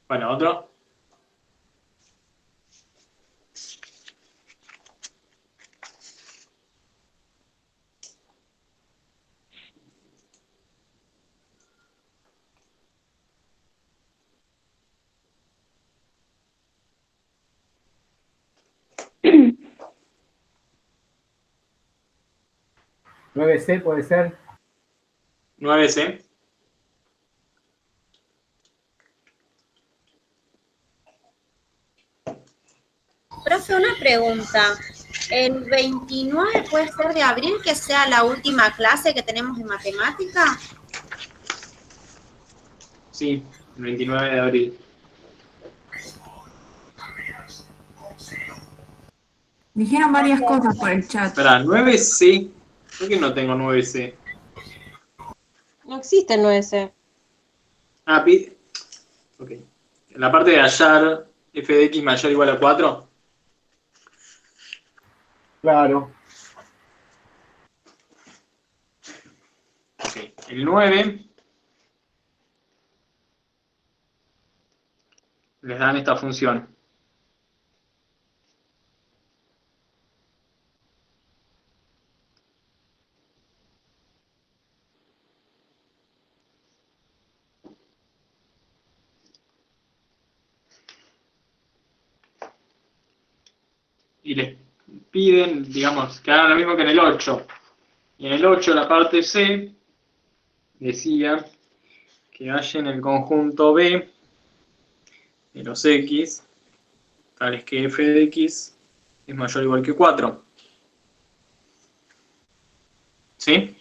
Bueno, otro. ¿9C puede ser? 9C. Profe, una pregunta. ¿El 29 puede ser de abril, que sea la última clase que tenemos de matemática? Sí, el 29 de abril. Dijeron varias cosas por el chat. Espera, 9C. ¿Por qué no tengo 9C? No existe el 9C. Ah, ok. En la parte de hallar f de x mayor o igual a 4. Claro. Ok. El 9 les dan esta función. Y les piden, digamos, que hagan lo mismo que en el 8. Y en el 8, la parte C, decía que hallen el conjunto B de los X, tales que f de x es mayor o igual que 4. ¿Sí?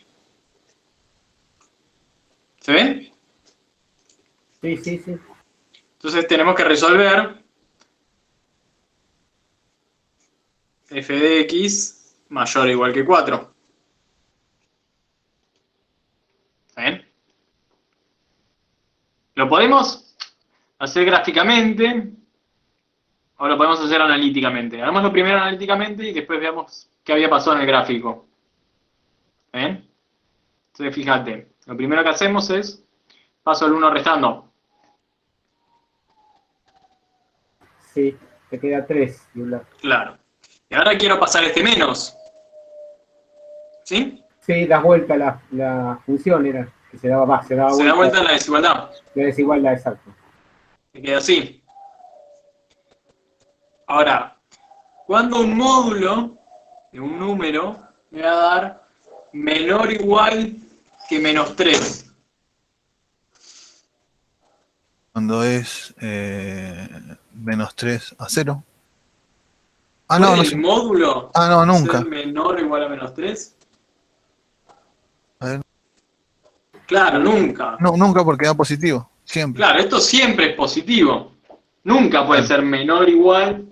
¿Se ve? Sí, sí, sí. Entonces tenemos que resolver f de x mayor o igual que 4. ¿Ven? Lo podemos hacer gráficamente o lo podemos hacer analíticamente. Hagámoslo primero analíticamente y después veamos qué había pasado en el gráfico. ¿Ven? Entonces fíjate, lo primero que hacemos es paso el 1 restando. Sí, te queda 3 de un lado. Claro. Y ahora quiero pasar este menos. ¿Sí? Sí, das vuelta la función, era que se daba Se da vuelta la desigualdad. la desigualdad, exacto. Se queda así. Ahora, cuando un módulo de un número me va a dar menor o igual que menos 3. Cuando es menos 3 a 0. Ah, ¿Puede no, no el sé. módulo Ah, no, ser nunca. menor o igual a menos 3? A ver. Claro, nunca. No, nunca porque da positivo. Siempre. Claro, esto siempre es positivo. Nunca puede Claro. ser menor o igual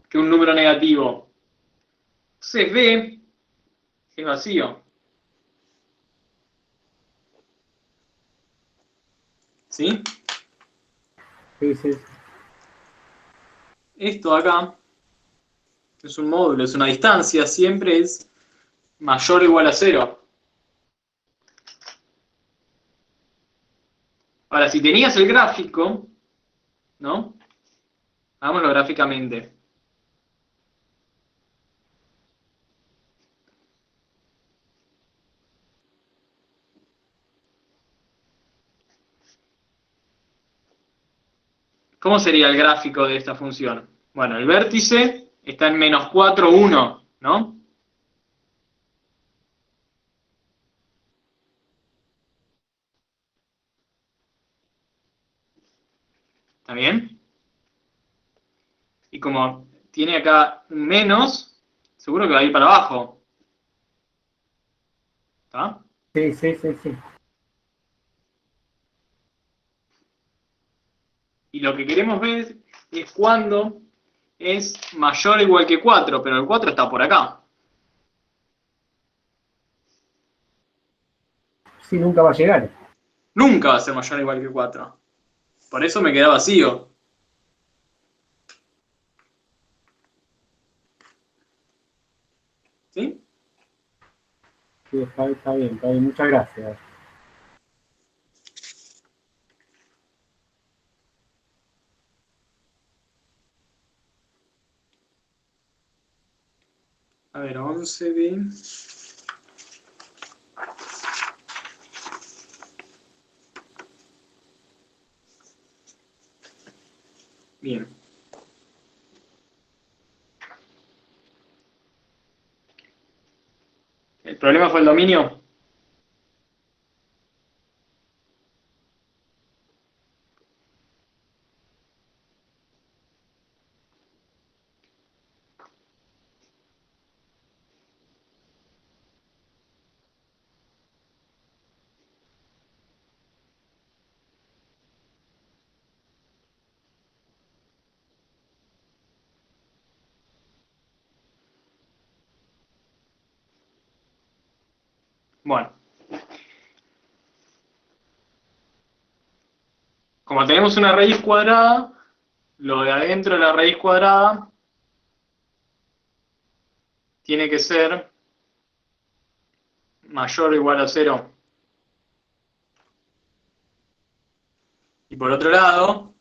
que un número negativo. Entonces B es vacío. ¿Sí? Sí, sí, sí. Esto acá es un módulo, es una distancia, siempre es mayor o igual a 0. Ahora, si tenías el gráfico, ¿no? Hagámoslo gráficamente. ¿Cómo sería el gráfico de esta función? Bueno, el vértice está en menos 4, 1, ¿no? ¿Está bien? Y como tiene acá un menos, seguro que va a ir para abajo. ¿Está? Sí, sí, sí, sí. Y lo que queremos ver es cuándo es mayor o igual que 4, pero el 4 está por acá. Sí, nunca va a llegar. Nunca va a ser mayor o igual que 4. Por eso me queda vacío. ¿Sí? Sí, está bien, está bien. Muchas gracias. A ver, 11 de... Bien. ¿El problema fue el dominio? Bueno. Como tenemos una raíz cuadrada, lo de adentro de la raíz cuadrada tiene que ser mayor o igual a 0. Y por otro lado,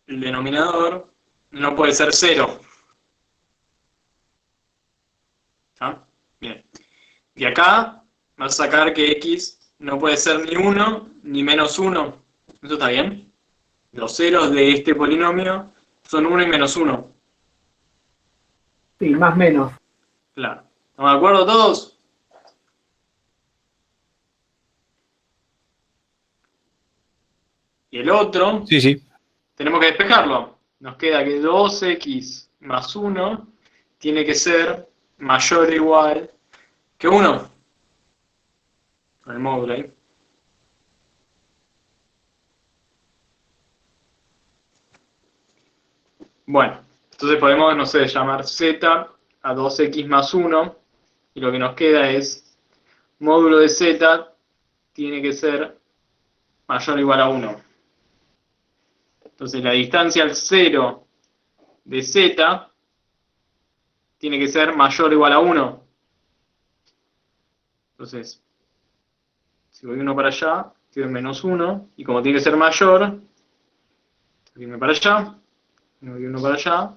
el denominador no puede ser 0. ¿Ah? Bien. Y acá vas a sacar que x no puede ser ni 1 ni menos 1. ¿Eso está bien? Los ceros de este polinomio son 1 y menos 1. Sí, más menos. Claro. ¿Estamos de acuerdo todos? Y el otro, Sí, sí. tenemos que despejarlo. Nos queda que 2x más 1 tiene que ser mayor o igual que 1. Con el módulo ahí. Bueno, entonces podemos, no sé, llamar z a 2x más 1. Y lo que nos queda es módulo de z tiene que ser mayor o igual a 1. Entonces la distancia al 0 de z tiene que ser mayor o igual a 1. Entonces, si voy 1 para allá, quedo en menos 1. Y como tiene que ser mayor, tengo que irme para allá. Voy 1 para allá.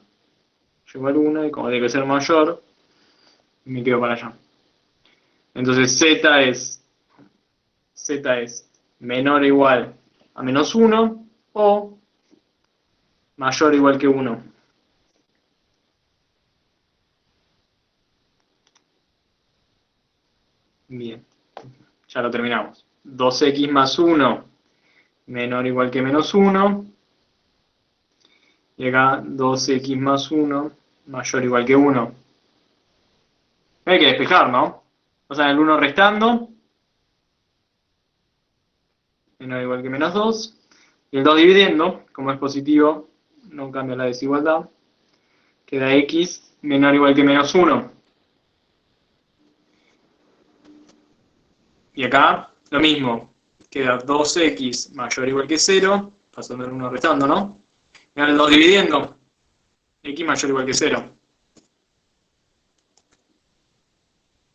Llego al 1 y como tiene que ser mayor, me quedo para allá. Entonces z es menor o igual a menos 1 o mayor o igual que 1. Bien, ya lo terminamos. 2x más 1 menor o igual que menos 1. Y acá 2x más 1 mayor o igual que 1. Hay que despejar, ¿no? O sea, el 1 restando. Menor o igual que menos 2. Y el 2 dividiendo, como es positivo, no cambia la desigualdad. Queda x menor o igual que menos 1. Y acá, lo mismo. Queda 2x mayor o igual que 0, pasando el 1 restando, ¿no? Y ahora el 2 dividiendo. X mayor o igual que 0.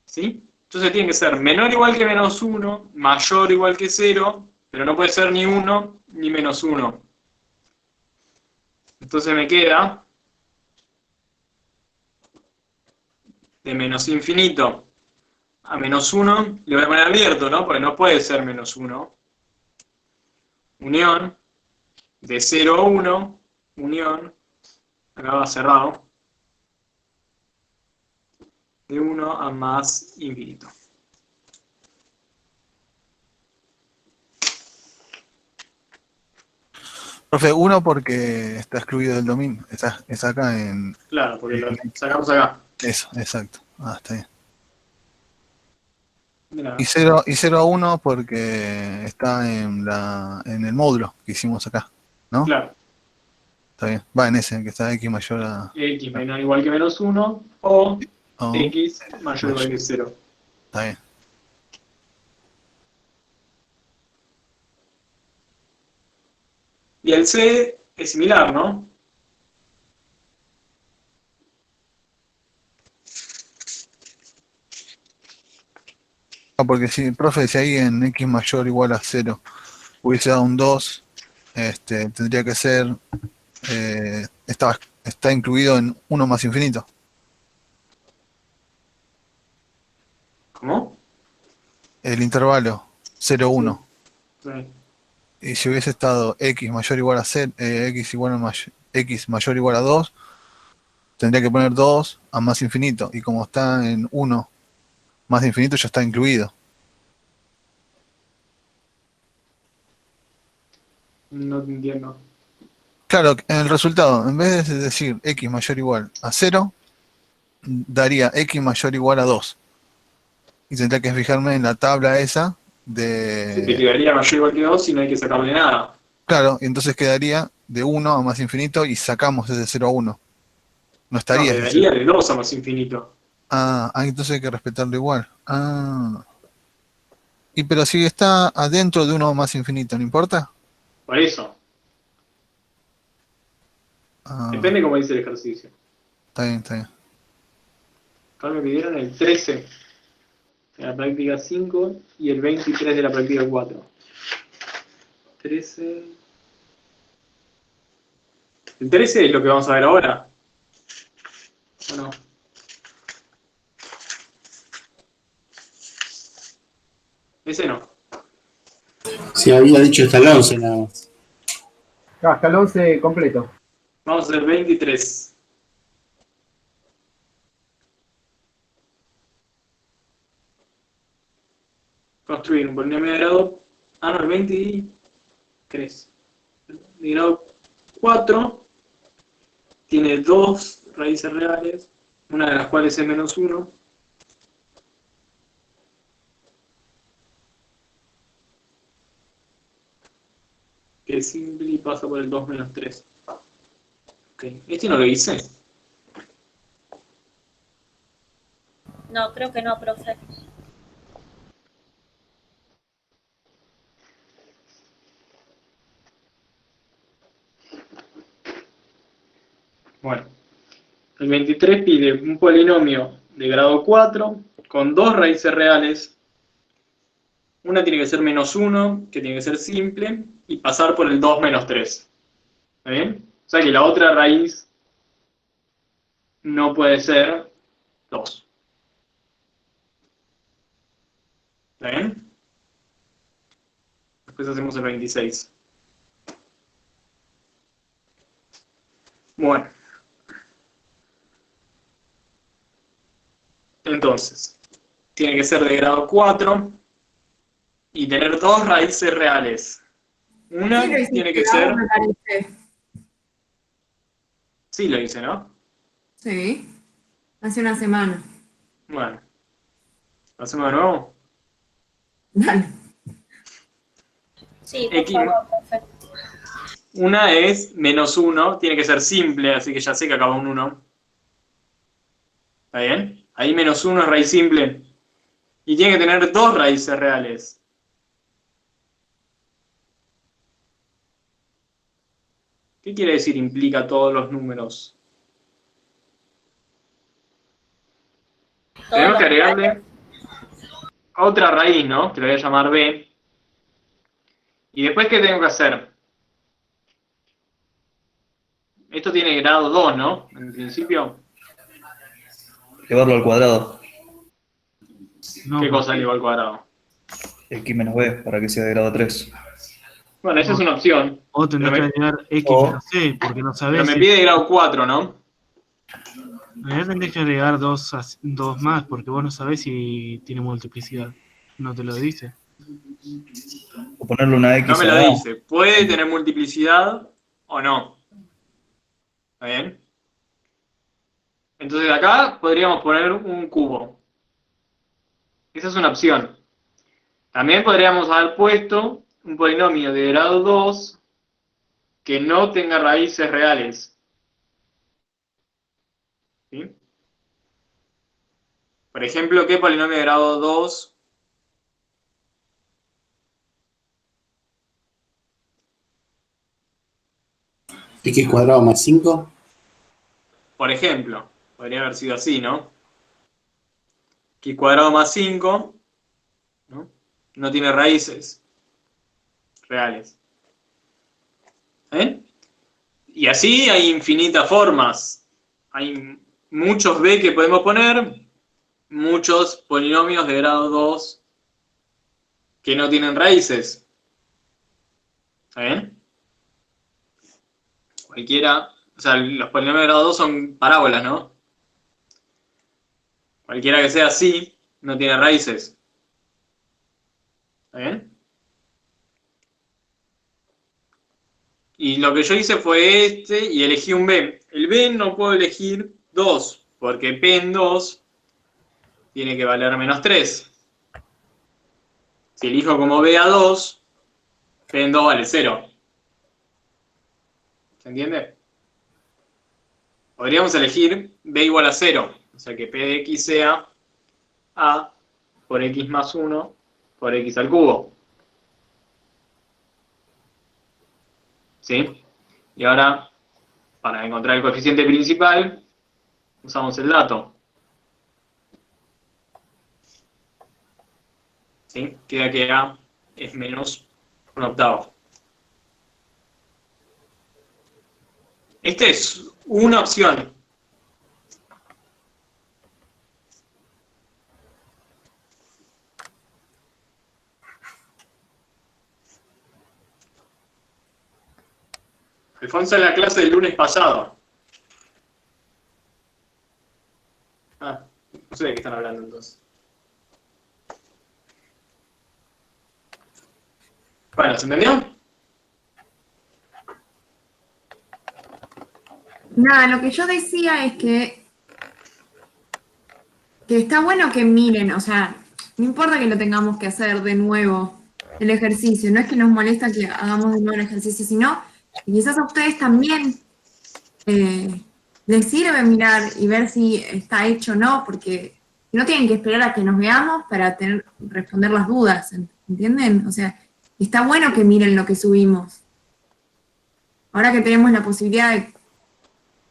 ¿Sí? Entonces tiene que ser menor o igual que menos 1, mayor o igual que 0, pero no puede ser ni 1 ni menos 1. Entonces me queda de menos infinito a menos 1, le voy a poner abierto, ¿no? Porque no puede ser menos 1. Unión de 0 a 1, unión, acá va cerrado, de 1 a más infinito. Profe, 1 porque está excluido del dominio. Está acá en... Claro, porque lo sacamos acá. Eso, exacto. Ah, está bien. Mirá. Y 0 a 1 porque está en el módulo que hicimos acá, ¿no? Claro. Está bien. Va en ese, que está x mayor a... X menor o igual que menos 1 o Oh, X mayor o igual que 0. está bien. Y el C es similar, ¿no? Ah, porque si, profe, si ahí en x mayor o igual a 0 hubiese dado un 2, tendría que ser... está incluido en 1 más infinito. ¿Cómo? El intervalo 0, 1. Sí. Y si hubiese estado x mayor o igual a 0, x mayor o igual a 2, tendría que poner 2 a más infinito. Y como está en 1 más infinito, ya está incluido. No te entiendo. Claro, en el resultado, en vez de decir x mayor o igual a 0, daría x mayor o igual a 2. Y tendría que fijarme en la tabla esa Sí, que de... quedaría mayor o igual que 2 y no hay que sacarle nada. Claro, y entonces quedaría de 1 a más infinito y sacamos ese 0 a 1. No No, estaría ese 0. quedaría de 2 a más infinito. Entonces hay que respetarlo igual. Y pero si está adentro de 1 más infinito, ¿no importa? Por eso. Depende cómo dice el ejercicio. Está bien, está bien. Acá me pidieron el 13 de la práctica 5 y el 23 de la práctica 4. 13. El 13 es lo que vamos a ver ahora. ¿O no? Ese no. Sí, había dicho hasta el 11 nada más. Hasta el 11 completo. Vamos a hacer 23. Construir un polinomio de grado. No, el 23. De grado 4. Tiene dos raíces reales. Una de las cuales es menos 1. Que es simple y pasa por el 2 menos 3. Ok, este no lo hice. No, creo que no, profe. Bueno, el 23 pide un polinomio de grado 4 con dos raíces reales. Una tiene que ser menos 1, que tiene que ser simple, y pasar por el 2 menos 3. ¿Está bien? O sea que la otra raíz no puede ser 2. ¿Está bien? Después hacemos el 26. Bueno. Entonces, tiene que ser de grado 4 y tener dos raíces reales. Una Sí, lo hiciste, tiene que Gabo, ser... me parece. Sí, lo hice, ¿no? Sí, hace una semana. Bueno. ¿Lo hacemos de nuevo? Dale. Sí, por X, favor, profe. una es menos 1, tiene que ser simple, así que ya sé que acaba un 1. ¿Está bien? Ahí menos 1 es raíz simple. Y tiene que tener dos raíces reales. ¿Qué quiere decir implica todos los números? Tenemos que agregarle otra raíz, ¿no? Que la voy a llamar B. ¿Y después qué tengo que hacer? Esto tiene grado 2, ¿no? En principio. Llevarlo al cuadrado. No, ¿Qué cosa eleva al cuadrado? X menos B para que sea de grado 3. Bueno, esa es una opción. o tendrás que Pero agregar X o- menos C, porque no Pero sabes me si... pide grado 4, ¿no? En realidad tendrías que agregar dos más, porque vos no sabés si tiene multiplicidad. No te lo dice. O ponerle una X No me a lo A. dice. ¿Puede tener multiplicidad o no? ¿Está bien? Entonces acá podríamos poner un cubo. Esa es una opción. También podríamos haber puesto un polinomio de grado 2 que no tenga raíces reales. ¿Sí? Por ejemplo, ¿qué polinomio de grado 2? X cuadrado más 5. Por ejemplo, podría haber sido así, ¿no? X cuadrado más 5, ¿no? No tiene raíces reales. ¿Eh? Y así hay infinitas formas. Hay muchos B que podemos poner muchos polinomios de grado 2 que no tienen raíces. ¿Está bien? Cualquiera, o sea, los polinomios de grado 2 son parábolas, ¿no? Cualquiera que sea así, no tiene raíces. ¿Está bien? Y lo que yo hice fue este y elegí un B. El B no puedo elegir 2, porque P en 2 tiene que valer menos 3. Si elijo como B a 2, P en 2 vale 0. ¿Se entiende? Podríamos elegir B igual a 0. O sea que P de X sea A por X más 1 por X al cubo. ¿Sí? Y ahora, para encontrar el coeficiente principal, usamos el dato. ¿Sí? Queda que A es menos 1/8. Esta es una opción. Alfonso en la clase del lunes pasado. Ah, no sé de qué están hablando entonces. Bueno, ¿se entendió? Nada, lo que yo decía es que está bueno que miren, o sea, no importa que lo tengamos que hacer de nuevo, el ejercicio, no es que nos molesta que hagamos de nuevo el ejercicio, sino que quizás a ustedes también les sirve mirar y ver si está hecho o no, porque no tienen que esperar a que nos veamos para responder las dudas, ¿entienden? O sea, está bueno que miren lo que subimos. Ahora que tenemos la posibilidad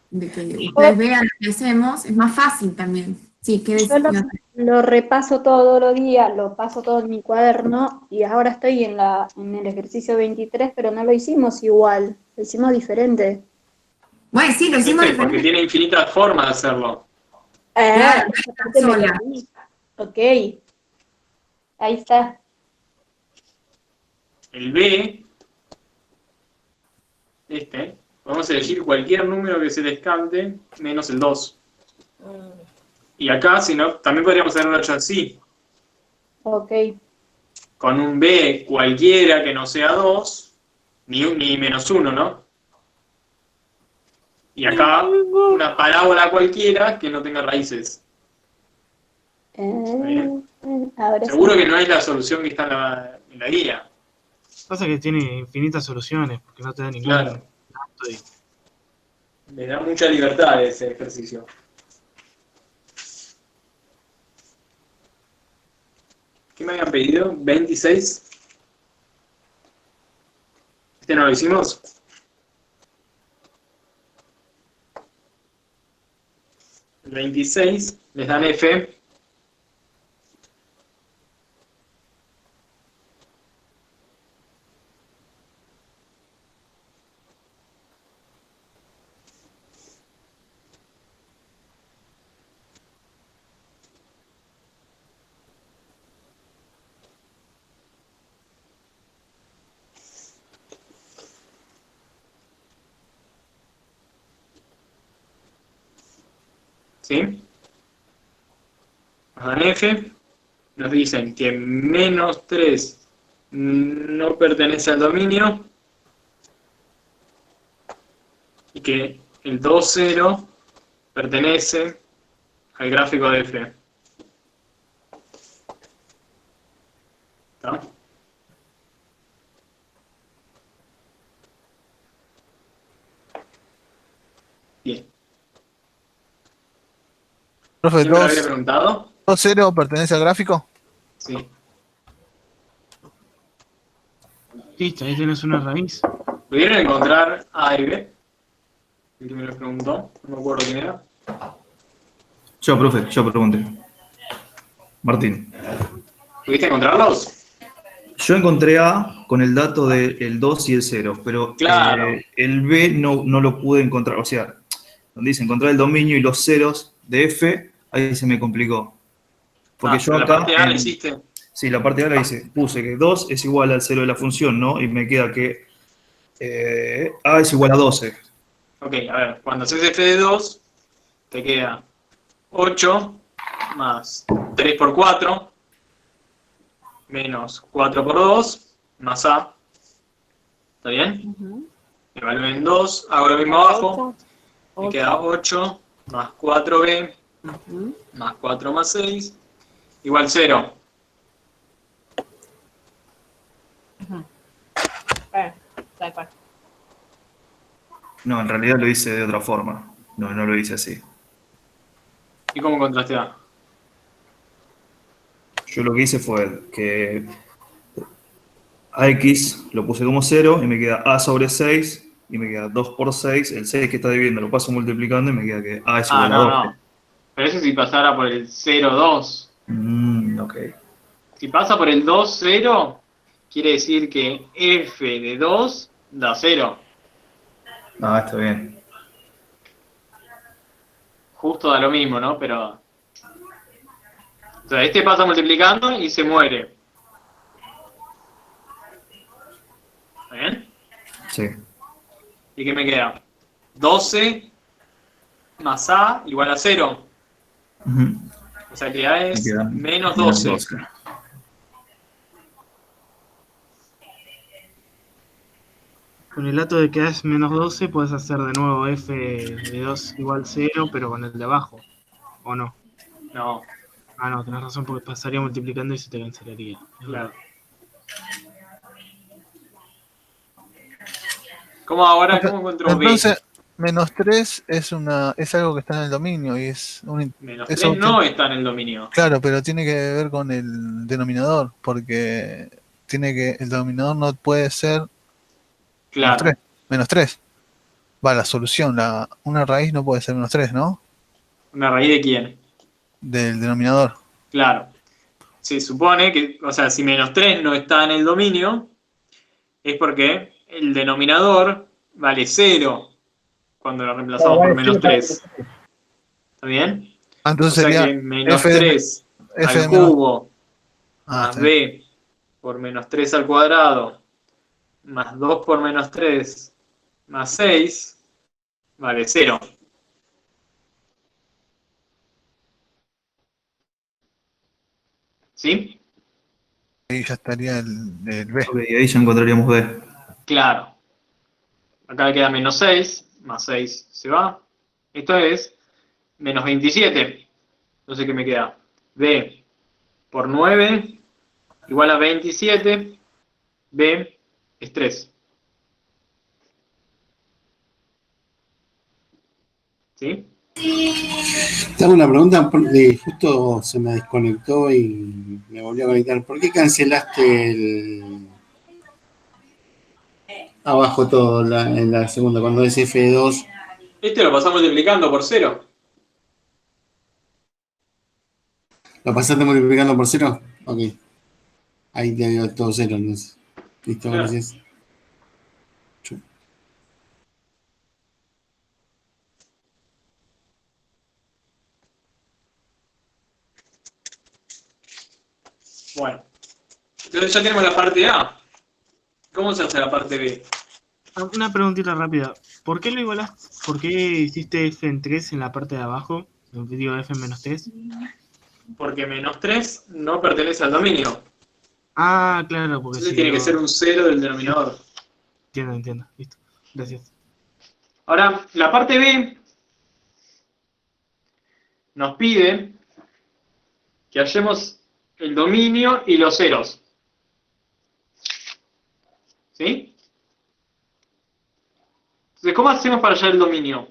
de que ustedes vean lo que hacemos, es más fácil también. Sí, ¿qué Yo decías? lo repaso todos los días, lo paso todo en mi cuaderno y ahora estoy en el ejercicio 23, pero no lo hicimos igual, lo hicimos diferente. Bueno, sí, lo hicimos Porque diferente. tiene infinitas formas de hacerlo. Claro, Esa parte me sola. perdí. Ok, ahí está. El B, podemos elegir cualquier número que se les cante, menos el 2. Y acá, si no, también podríamos haberlo hecho así. Ok, Con un B cualquiera que no sea 2, ni menos 1, ¿no? Y acá, una parábola cualquiera que no tenga raíces. ahora Seguro sí. que no es la solución que está en la guía. Pasa que tiene infinitas soluciones, porque no te da ningún Claro. dato y- Le da mucha libertad a ese ejercicio. ¿Qué me habían pedido? ¿26? ¿Este no lo hicimos? El 26 les dan F. ¿Sí? Nos dan F. Nos dicen que menos 3 no pertenece al dominio. Y que el 2, 0 pertenece al gráfico de F. ¿Está? Bien. Profe, ¿Quién me lo había 2, preguntado? 2-0 pertenece al gráfico. Sí. Listo, ahí tenés una raíz. ¿Pudieron encontrar A y B? El que me lo preguntó, no me acuerdo quién era. Yo, profe, yo pregunté. Martín. ¿Pudiste encontrarlos? Yo encontré A con el dato del 2 y el 0, pero Claro. el B no lo pude encontrar. O sea, donde dice encontrar el dominio y los ceros de F, ahí se me complicó. Porque yo la acá, parte A la hiciste. sí, la parte A la hice, puse que 2 es igual al 0 de la función, ¿no? Y me queda que A es igual a 12. Ok, a ver, cuando haces f de 2, te queda 8 más 3 por 4, menos 4 por 2, más A. ¿Está bien? Evalúen 2, hago lo mismo abajo. Me queda 8 más 4b más 4 más 6 igual 0. Tal cual. No, en realidad lo hice de otra forma. No, no lo hice así. ¿Y cómo contraste A? Yo lo que hice fue que a x lo puse como 0 y me queda a sobre 6 y me queda 2 por 6. El 6 que está dividiendo lo paso multiplicando y me queda que a es igual a 12. No. Pero eso si pasara por el 0, 2. Ok. Si pasa por el 2, 0, quiere decir que f de 2 da 0. Ah, está bien. Justo da lo mismo, ¿no? Pero... O sea, este pasa multiplicando y se muere. ¿Está bien? Sí. ¿Y qué me queda? 12 más a igual a 0. Ujú. O sea que a es Me queda menos menos 12. Con el dato de que A es menos 12, puedes hacer de nuevo f de 2 igual 0, pero con el de abajo. ¿O no? No, Ah, no, tenés razón, porque pasaría multiplicando y se te cancelaría. claro. ¿Cómo ahora? ¿Cómo encuentro B? Entonces, menos 3 es algo que está en el dominio y Menos es 3 no está en el dominio. Claro, pero tiene que ver con el denominador, porque el denominador no puede ser menos Claro. 3. Menos 3. Va, la solución, una raíz no puede ser menos 3, ¿no? ¿Una raíz de quién? Del denominador. Claro. Se supone que, o sea, si menos 3 no está en el dominio, es porque el denominador vale 0 cuando lo reemplazamos por menos 3. ¿Está bien? Entonces O sea sería que menos f 3 f al de menos... cubo más está bien. b por menos 3 al cuadrado más 2 por menos 3 más 6 vale 0. ¿Sí? Ahí ya estaría el b. Ok, y ahí ya encontraríamos B. Claro. Acá le queda menos 6, más 6 se va. Esto es menos 27. Entonces, ¿qué me queda? B por 9 igual a 27. B es 3. ¿Sí? Te hago una pregunta porque justo se me desconectó y me volvió a conectar. ¿Por qué cancelaste abajo todo en la segunda cuando es F2? Este lo pasamos multiplicando por 0. ¿Lo pasaste multiplicando por 0? Ok. Ahí te dio todo 0. Entonces. Listo, Claro. gracias. Bueno. Entonces ya tenemos la parte A. ¿Cómo se hace la parte B? Una preguntita rápida. ¿Por qué lo igualaste? ¿Por qué hiciste f en 3 en la parte de abajo? Digo f en menos 3. Porque menos 3 no pertenece al dominio. Ah, claro, porque Entonces si tiene que lo... ser un 0 del denominador. Entiendo. Listo. Gracias. Ahora, la parte B nos pide que hallemos el dominio y los ceros. ¿Sí? Entonces, ¿cómo hacemos para hallar el dominio?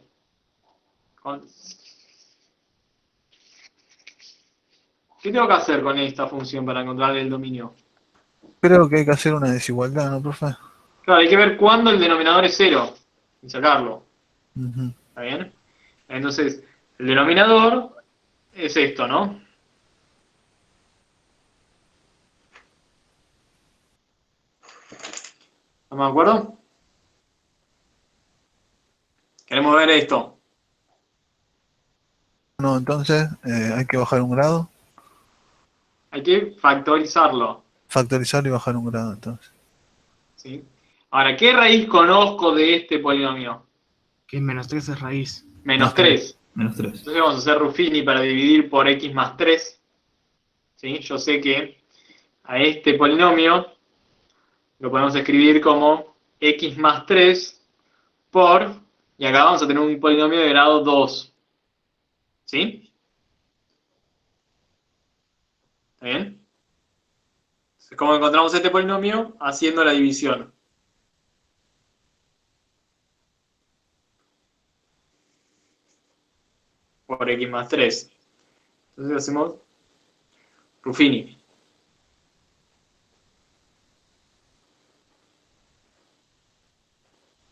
¿Qué tengo que hacer con esta función para encontrar el dominio? Creo que hay que hacer una desigualdad, ¿no, profe? Claro, hay que ver cuándo el denominador es 0 y sacarlo. Ujú. ¿Está bien? Entonces, el denominador es esto, ¿no? ¿Estamos de acuerdo? Queremos ver esto. No, entonces hay que bajar un grado. Hay que factorizarlo. Factorizar y bajar un grado, entonces. ¿Sí? Ahora, ¿qué raíz conozco de este polinomio? Que menos 3 es raíz. Menos 3. Menos 3. Entonces vamos a hacer Ruffini para dividir por x más 3. ¿Sí? Yo sé que a este polinomio lo podemos escribir como x más 3 por, y acá vamos a tener un polinomio de grado 2. ¿Sí? ¿Está bien? Entonces, ¿cómo encontramos este polinomio? Haciendo la división. Por x más 3. Entonces hacemos Ruffini.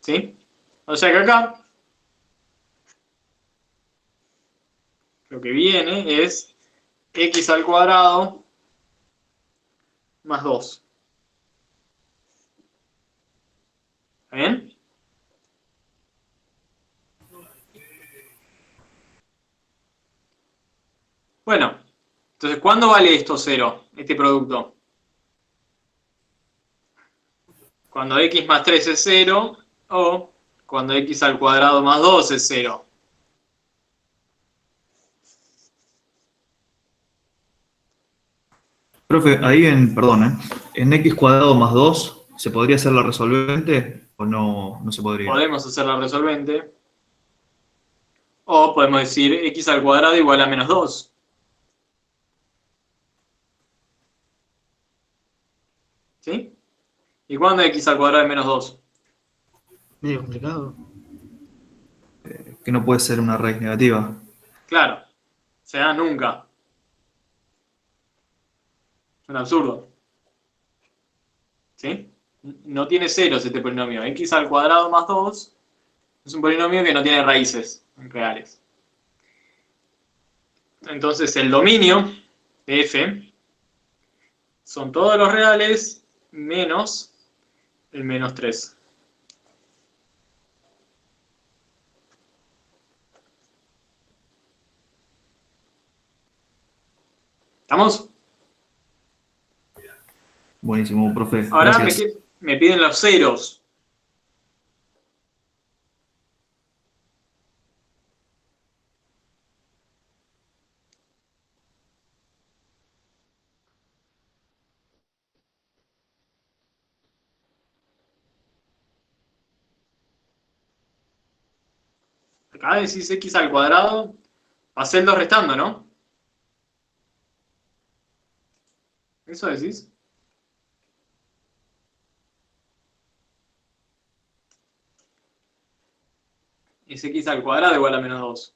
¿Sí? O sea que acá lo que viene es x al cuadrado más 2. ¿Está bien? Bueno, entonces, ¿cuándo vale esto 0, este producto? Cuando x más 3 es 0 o cuando x al cuadrado más 2 es 0. Profe, ahí en x cuadrado más 2, ¿se podría hacer la resolvente o no se podría? Podemos hacer la resolvente. O podemos decir x al cuadrado igual a menos 2. ¿Sí? ¿Y cuándo x al cuadrado es menos 2? Medio complicado. Que no puede ser una raíz negativa. Claro. O sea, nunca. Es un absurdo. ¿Sí? No tiene ceros este polinomio. X al cuadrado más 2 es un polinomio que no tiene raíces reales. Entonces el dominio de f son todos los reales menos el menos 3. ¿Estamos? Buenísimo, profe. Ahora Gracias. me piden los ceros. Acá decís x al cuadrado, hacerlo restando, ¿no? ¿Eso decís? Es x al cuadrado igual a menos 2.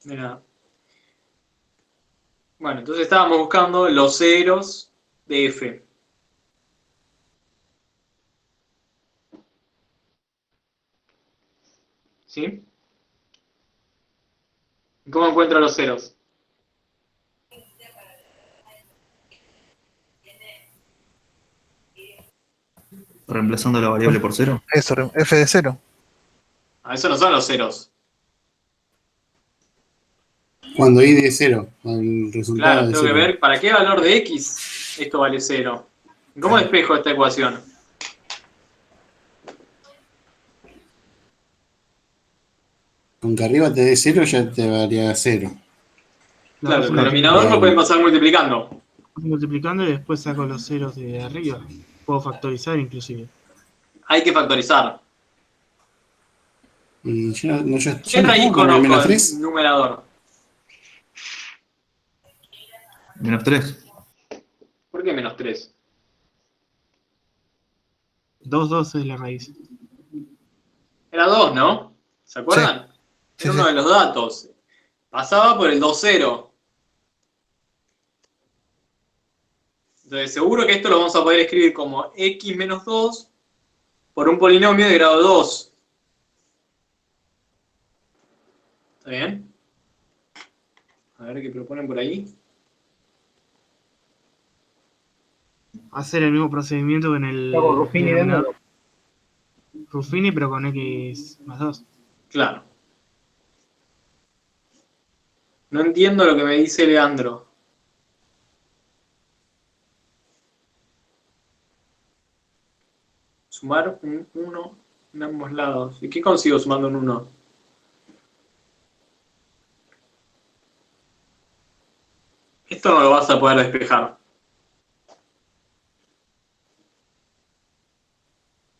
Mira. Bueno, entonces estábamos buscando los ceros de f. ¿Sí? ¿Cómo encuentro los ceros? Reemplazando la variable por 0. Eso, f de 0. Ah, eso no son los ceros. Cuando i de 0, el resultado Claro, de tengo que 0. ver para qué valor de x esto vale 0. ¿Cómo despejo esta ecuación? Con que arriba te dé 0 ya te varía 0. Claro, el Claro, denominador lo pueden pasar multiplicando. multiplicando y después saco los ceros de arriba. Puedo factorizar inclusive. Hay que factorizar. Y yo no ¿Qué raíz puedo poner conozco menos del 3. numerador? Menos 3. ¿Por qué menos 3? 2 es la raíz. Era 2, ¿no? ¿Se acuerdan? Sí, Era sí. uno de los datos. Pasaba por el 2, 0. Entonces, seguro que esto lo vamos a poder escribir como x menos 2 por un polinomio de grado 2. ¿Está bien? A ver qué proponen por ahí. hacer el mismo procedimiento que en el Yo con Ruffini denominador. dentro. Ruffini, pero con x más 2. Claro. No entiendo lo que me dice Leandro. Sumar un 1 en ambos lados. ¿Y qué consigo sumando un 1? Esto no lo vas a poder despejar.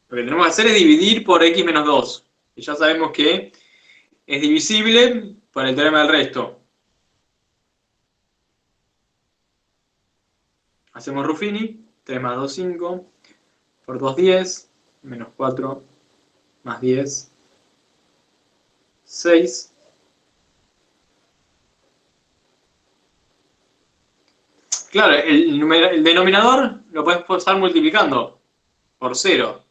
Lo que tenemos que hacer es dividir por x menos 2. Y ya sabemos que es divisible por el teorema del resto. Hacemos Ruffini. 3 más 2, 5. Por 2, 10. Menos 4 más 10. 6. Claro, el denominador lo puedes estar multiplicando por 0.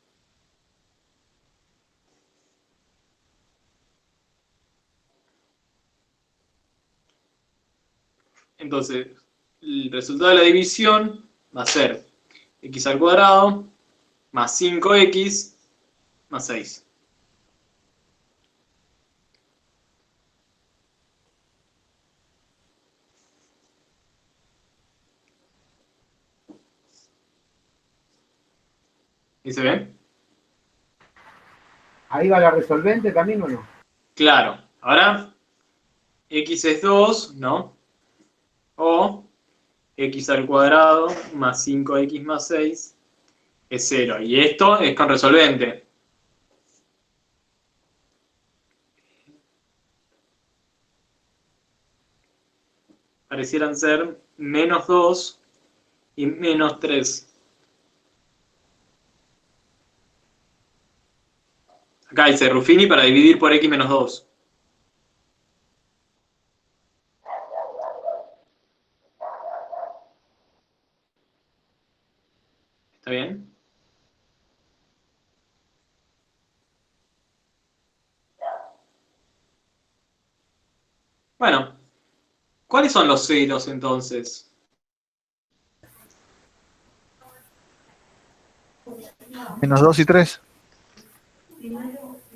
Entonces, el resultado de la división va a ser x al cuadrado más 5x más 6. ¿Y se ve? ¿Ahí va la resolvente también o no? Claro. Ahora, x es 2, ¿no? O x al cuadrado más 5x más 6 es 0. Y esto es con resolvente. Parecieran ser menos 2 y menos 3. Acá dice Ruffini para dividir por x menos 2. ¿Está bien? Bueno, ¿cuáles son los ceros entonces? Menos 2 y 3.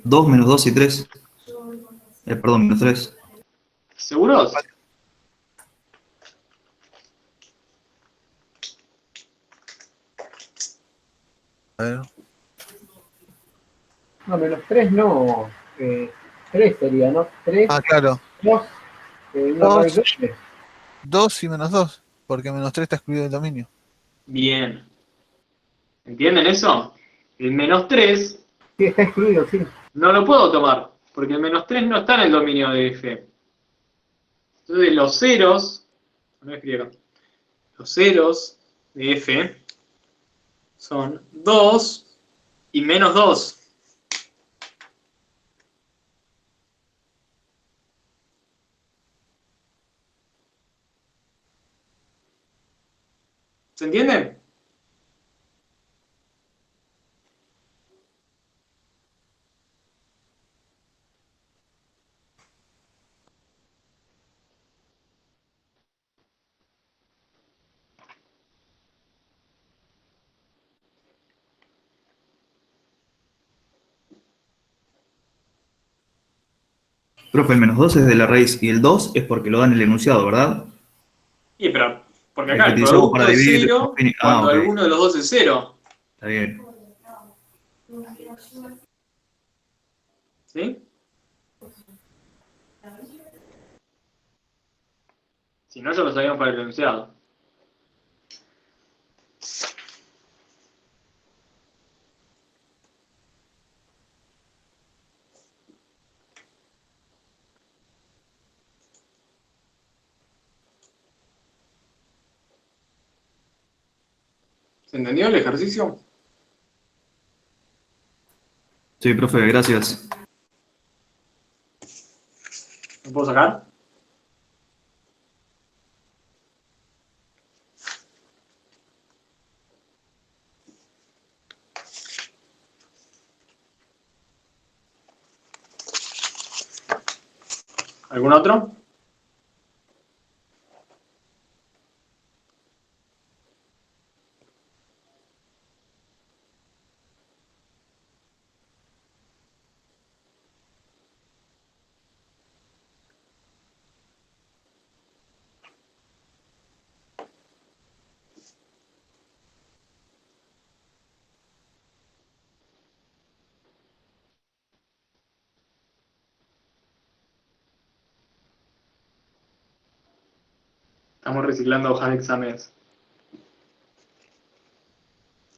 2 menos 2 y 3. Perdón, menos 3. ¿Seguros? A ver. No, menos 3 no. 3 sería, ¿no? 3, Ah, claro. 2, una Dos. raíz doble. 2 y menos 2. Porque menos 3 está excluido del dominio. Bien. ¿Entienden eso? El menos 3 Sí, está excluido, sí. no lo puedo tomar, porque el menos 3 no está en el dominio de f. Entonces los ceros, no escribo, los ceros de f son 2 y menos 2. ¿Se entiende? Profe, el menos 2 es de la raíz y el 2 es porque lo da en el enunciado, ¿verdad? Y pero, porque El acá que el utilizamos producto para es dividir. 0 Ah, cuando ok. alguno de los dos es 0. Está bien. ¿Sí? Si no, ya lo sabíamos para el enunciado. ¿Se entendió el ejercicio? Sí, profe, gracias. ¿Lo puedo sacar? ¿Algún otro? Estamos reciclando hojas de exámenes.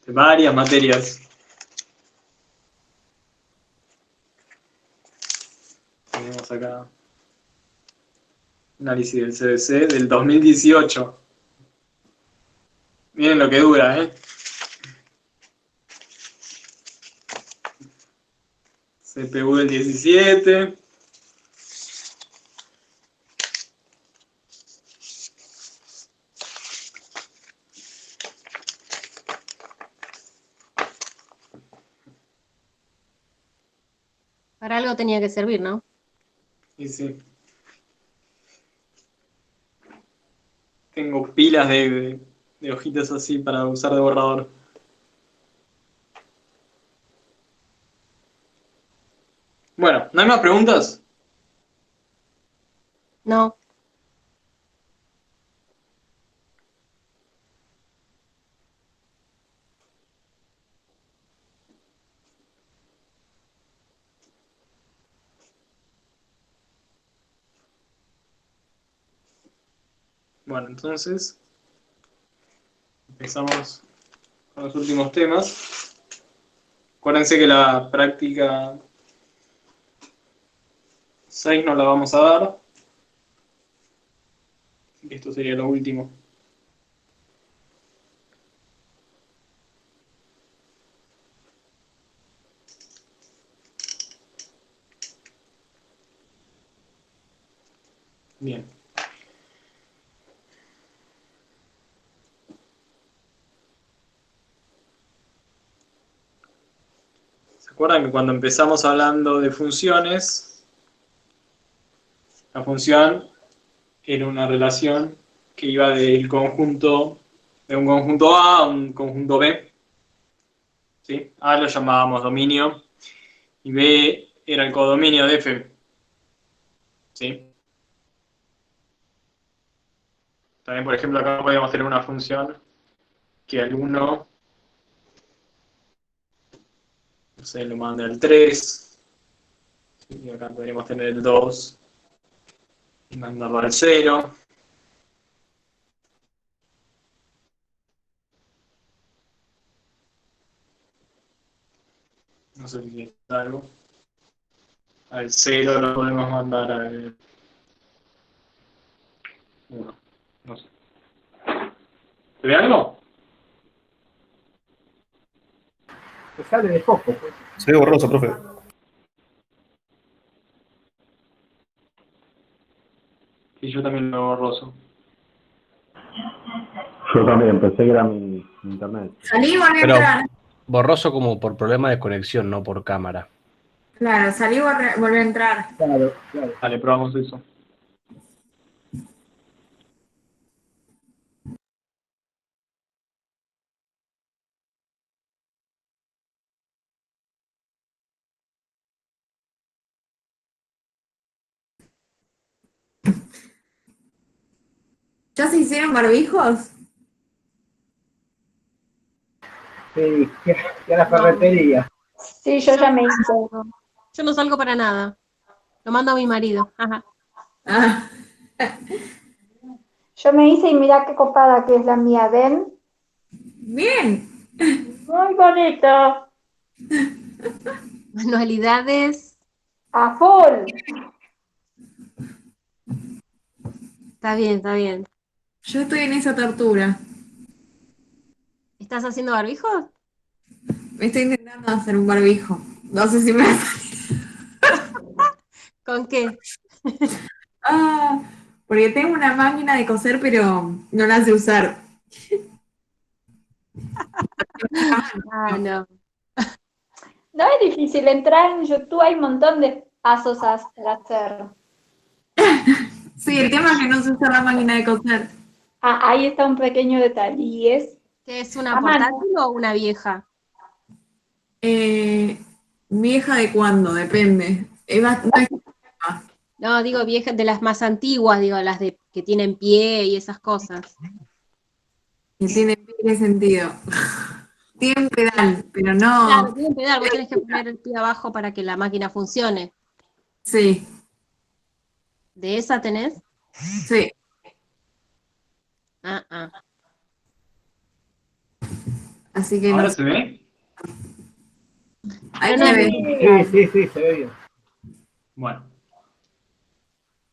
De varias materias. Tenemos acá análisis del CBC del 2018. Miren lo que dura, ¿eh? CPU del 17. Para algo tenía que servir, ¿no? Y sí. Tengo pilas de hojitas así para usar de borrador. Bueno, ¿no hay más preguntas? No. Bueno, entonces empezamos con los últimos temas. Acuérdense que la práctica 6 no la vamos a dar. Así que esto sería lo último. Bien. ¿Se acuerdan que cuando empezamos hablando de funciones, la función era una relación que iba del conjunto, de un conjunto A a un conjunto B? ¿Sí? A lo llamábamos dominio y B era el codominio de F. ¿Sí? También, por ejemplo, acá podríamos tener una función que al 1, no sé, lo manda al 3, ¿sí? Y acá podríamos tener el 2 y mandarlo al 0. No sé si es algo. Al 0 lo podemos mandar al 1. No sé. ¿Se ve algo? Se sale de foco, pues. Se ve borroso, profe. Y yo también lo veo borroso. Yo también, pensé que era mi internet. Salí y volví a Pero entrar. borroso como por problema de conexión, no por cámara. Claro, salí y volví a entrar. Claro, claro. Vale, probamos eso. ¿Ya se hicieron barbijos? Sí, que a la ferretería. Sí, yo ya me hice. Yo no salgo para nada. Lo mando a mi marido. Ajá. Ah, Yo me hice y mirá qué copada que es la mía, ¿ven? bien. Muy bonito. Manualidades. A full. Está bien, está bien. Yo estoy en esa tortura. ¿Estás haciendo barbijos? Me estoy intentando hacer un barbijo. No sé si me va a salir. ¿Con qué? Ah, porque tengo una máquina de coser, pero no la sé usar. Ah, no. No es difícil entrar en YouTube, hay un montón de pasos para hacer. Sí, el tema es que no sé usar la máquina de coser. Ah, ahí está un pequeño detalle. Y es ¿Qué es una a mano. portátil o una vieja? ¿Vieja de cuándo? Depende. No es- No, digo viejas de las más antiguas, digo, las de que tienen pie y esas cosas. que tiene sentido. Tiene pedal, pero no. Claro, tienen pedal, vos tenés que poner el pie abajo para que la máquina funcione. Sí, ¿De esa tenés? sí. Así que no ¿Ahora sé. se ve? Ahí No, se no, ve. Sí, se ve bien. Bueno,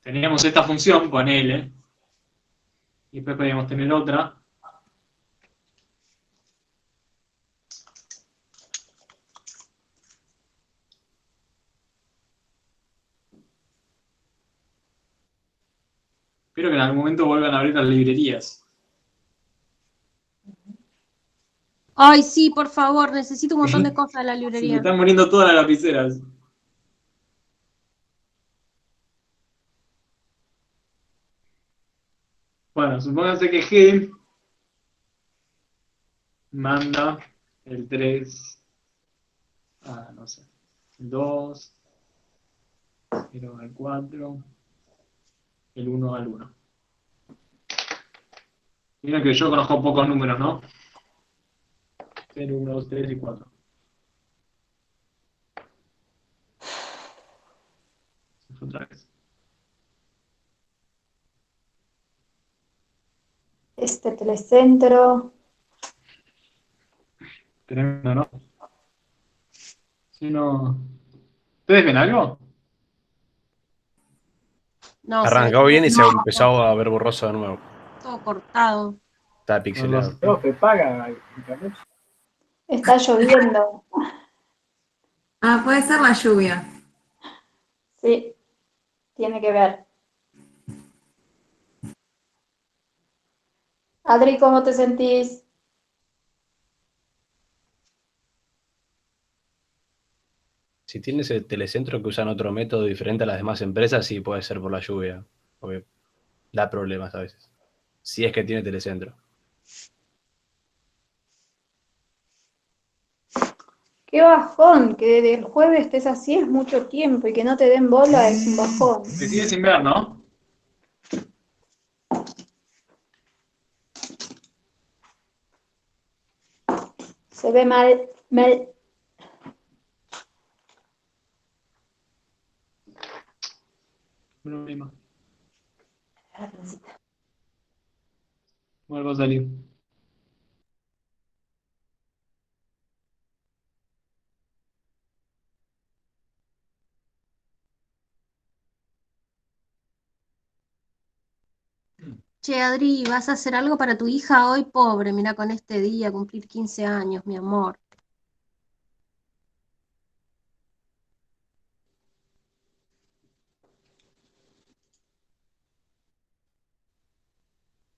teníamos esta función, ponele, y después podríamos tener otra. Espero que en algún momento vuelvan a abrir las librerías. Ay, sí, por favor, necesito un montón de cosas de la Se me librería. están muriendo todas las lapiceras. Bueno, supónganse que G manda el 3 a, no sé, el 2, 0 al 4, el 1 al 1. Miren que yo conozco pocos números, ¿no? 0, 1, 2, 3 y 4. Otra vez. Este telecentro. Tremendo, ¿no? Si no... ¿Ustedes ven algo? No, se ve Arrancó bien y se todo, empezó a ver borroso de nuevo. todo cortado. Está pixelado. Profe, paga internet. Está lloviendo. Ah, puede ser la lluvia. Sí, tiene que ver. Adri, ¿cómo te sentís? Si tienes el telecentro que usan otro método diferente a las demás empresas, sí puede ser por la lluvia. Porque da problemas a veces. Si es que tiene telecentro. Qué bajón, que desde el jueves estés así es mucho tiempo y que no te den bola es un bajón. Se sigue sin ver, ¿no? Se ve mal, mal. Problema. Vuelvo a salir. Che, Adri, ¿vas a hacer algo para tu hija hoy, pobre? Mira, con este día, cumplir 15 años, mi amor.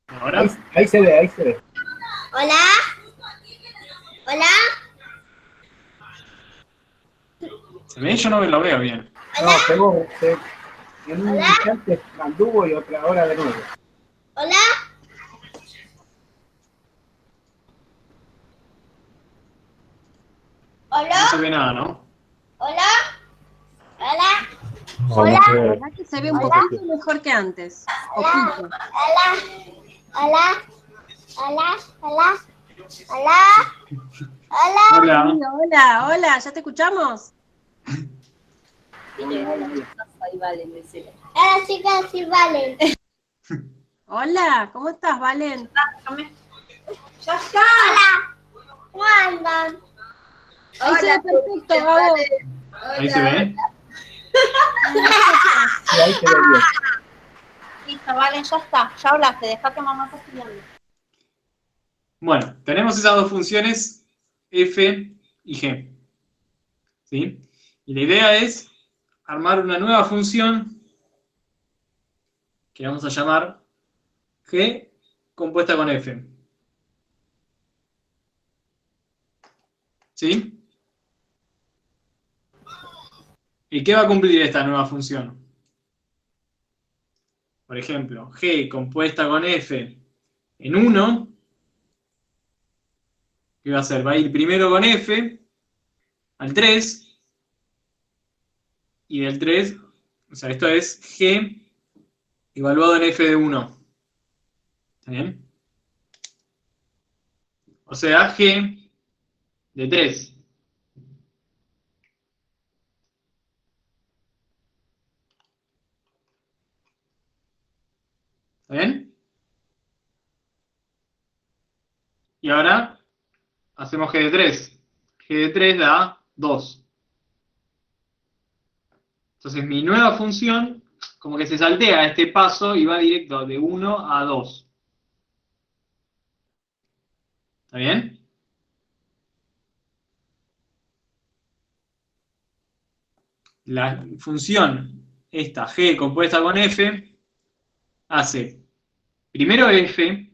Ahí, ¿Ahora? ahí se ve, ahí se ve. Hola. Hola. ¿Se ve? Yo no lo veo bien. No, en un instante anduvo y otra hora de nuevo. Hola. Hola. No se ve nada, ¿no? Hola. Hola. Hola. La verdad que se ve un poquito mejor que antes. Poquito. Hola. Hola. Hola. Hola. Hola. Hola. Hola. Sí, hola, hola, ¿ya te escuchamos? Hola, chicas, sí, Valen. Hola, ¿cómo estás, Valen? Ya está. Hola. ¿Cómo andan? Ahí se ve perfecto, Gabo. ¿Ahí se ve? Sí, ahí se ve bien. Listo, Valen, ya está. Ya hablaste, dejá que mamá está estudiando. Bueno, tenemos esas dos funciones, f y g. ¿Sí? Y la idea es armar una nueva función que vamos a llamar g compuesta con f. ¿Sí? ¿Y qué va a cumplir esta nueva función? Por ejemplo, g compuesta con f en 1, ¿qué va a hacer? Va a ir primero con f al 3, y del 3, o sea, esto es g evaluado en f de 1. ¿Está bien? O sea, g de 3. ¿Está bien? Y ahora hacemos G de 3. G de 3 da 2. Entonces mi nueva función, como que se saltea este paso y va directo de 1 a 2. ¿Está bien? La función, esta G compuesta con F, hace primero F.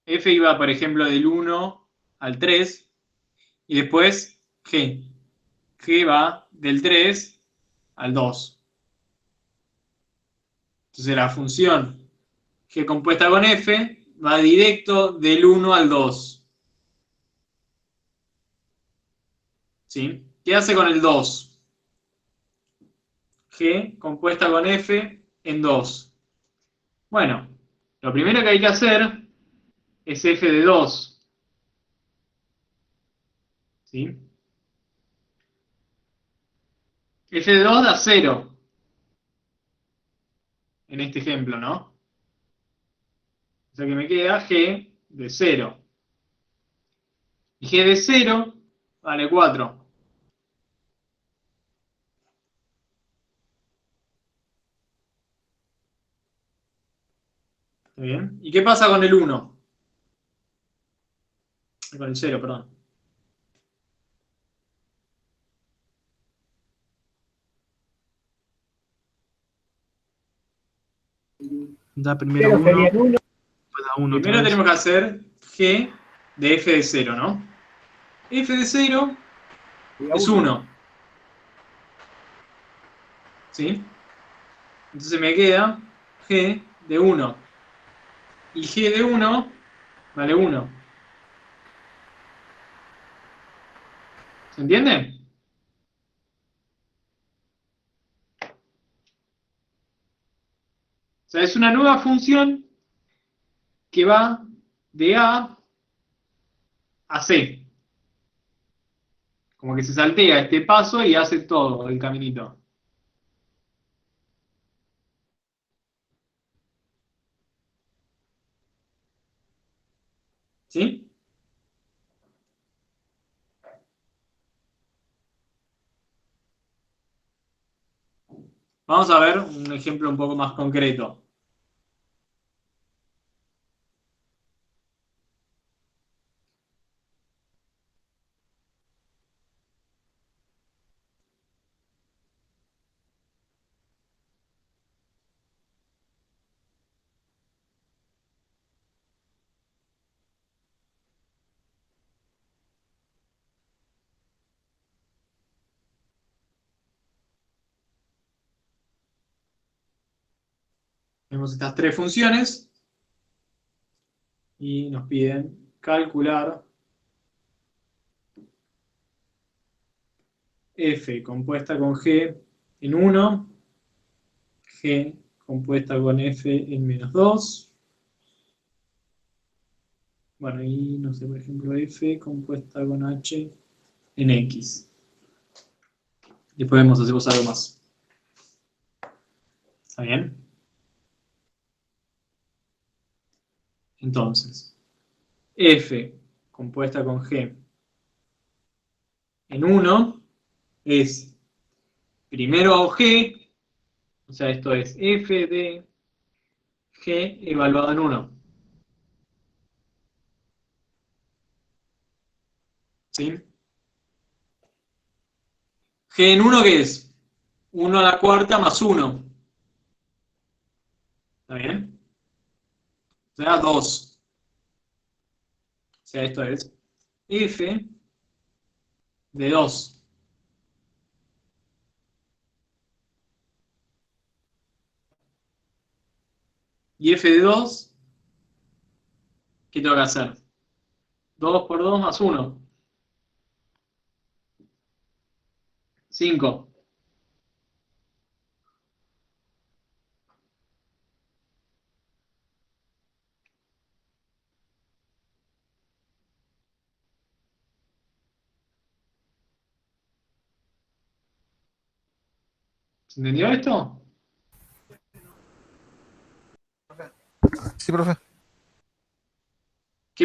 F iba, por ejemplo, del 1 al 3. Y después G. G va del 3 al 2. Entonces la función G compuesta con F va directo del 1 al 2. ¿Sí? ¿Qué hace con el 2? G compuesta con F en 2. Bueno, lo primero que hay que hacer es F de 2. ¿Sí? F de 2 da 0. En este ejemplo, ¿no? O sea que me queda G de 0. Y G de 0 vale 4. ¿Está bien? ¿Y qué pasa con el 1? Con el 0, perdón. Da primero Cero 1, sería el 1. después da 1 Primero tenemos que hacer G de F de 0, ¿no? F de 0 es 1. ¿Sí? Entonces me queda G de 1. Y G de 1 vale 1. ¿Se entiende? O sea, es una nueva función que va de A a C. Como que se saltea este paso y hace todo el caminito. ¿Sí? Vamos a ver un ejemplo un poco más concreto. Tenemos estas tres funciones y nos piden calcular F compuesta con G en 1, G compuesta con F en menos 2. Bueno, y no sé, por ejemplo, F compuesta con H en X. Después vemos, hacemos algo más. ¿Está bien? Entonces, F compuesta con G en 1 es primero G, o sea, esto es F de G evaluado en 1. ¿Sí? G en 1, ¿qué es? 1 a la cuarta más 1. ¿Está bien? O sea, 2. O sea, esto es F de 2. Y F de 2, ¿qué tengo que hacer? 2 por 2 más 1. 5. ¿Se entendió esto? Sí, profe.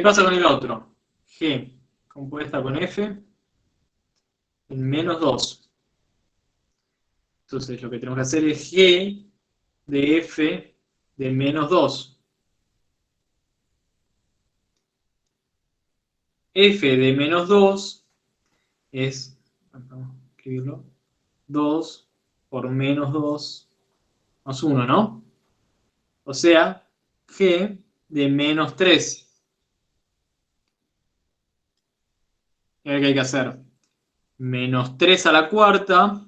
¿Qué pasa con el otro? G compuesta con F en menos 2. Entonces lo que tenemos que hacer es G de F de menos 2. F de menos 2 es, vamos a escribirlo, 2 por menos 2 más 1, ¿no? O sea, G de menos 3. Y ahora, ¿qué hay que hacer? Menos 3 a la cuarta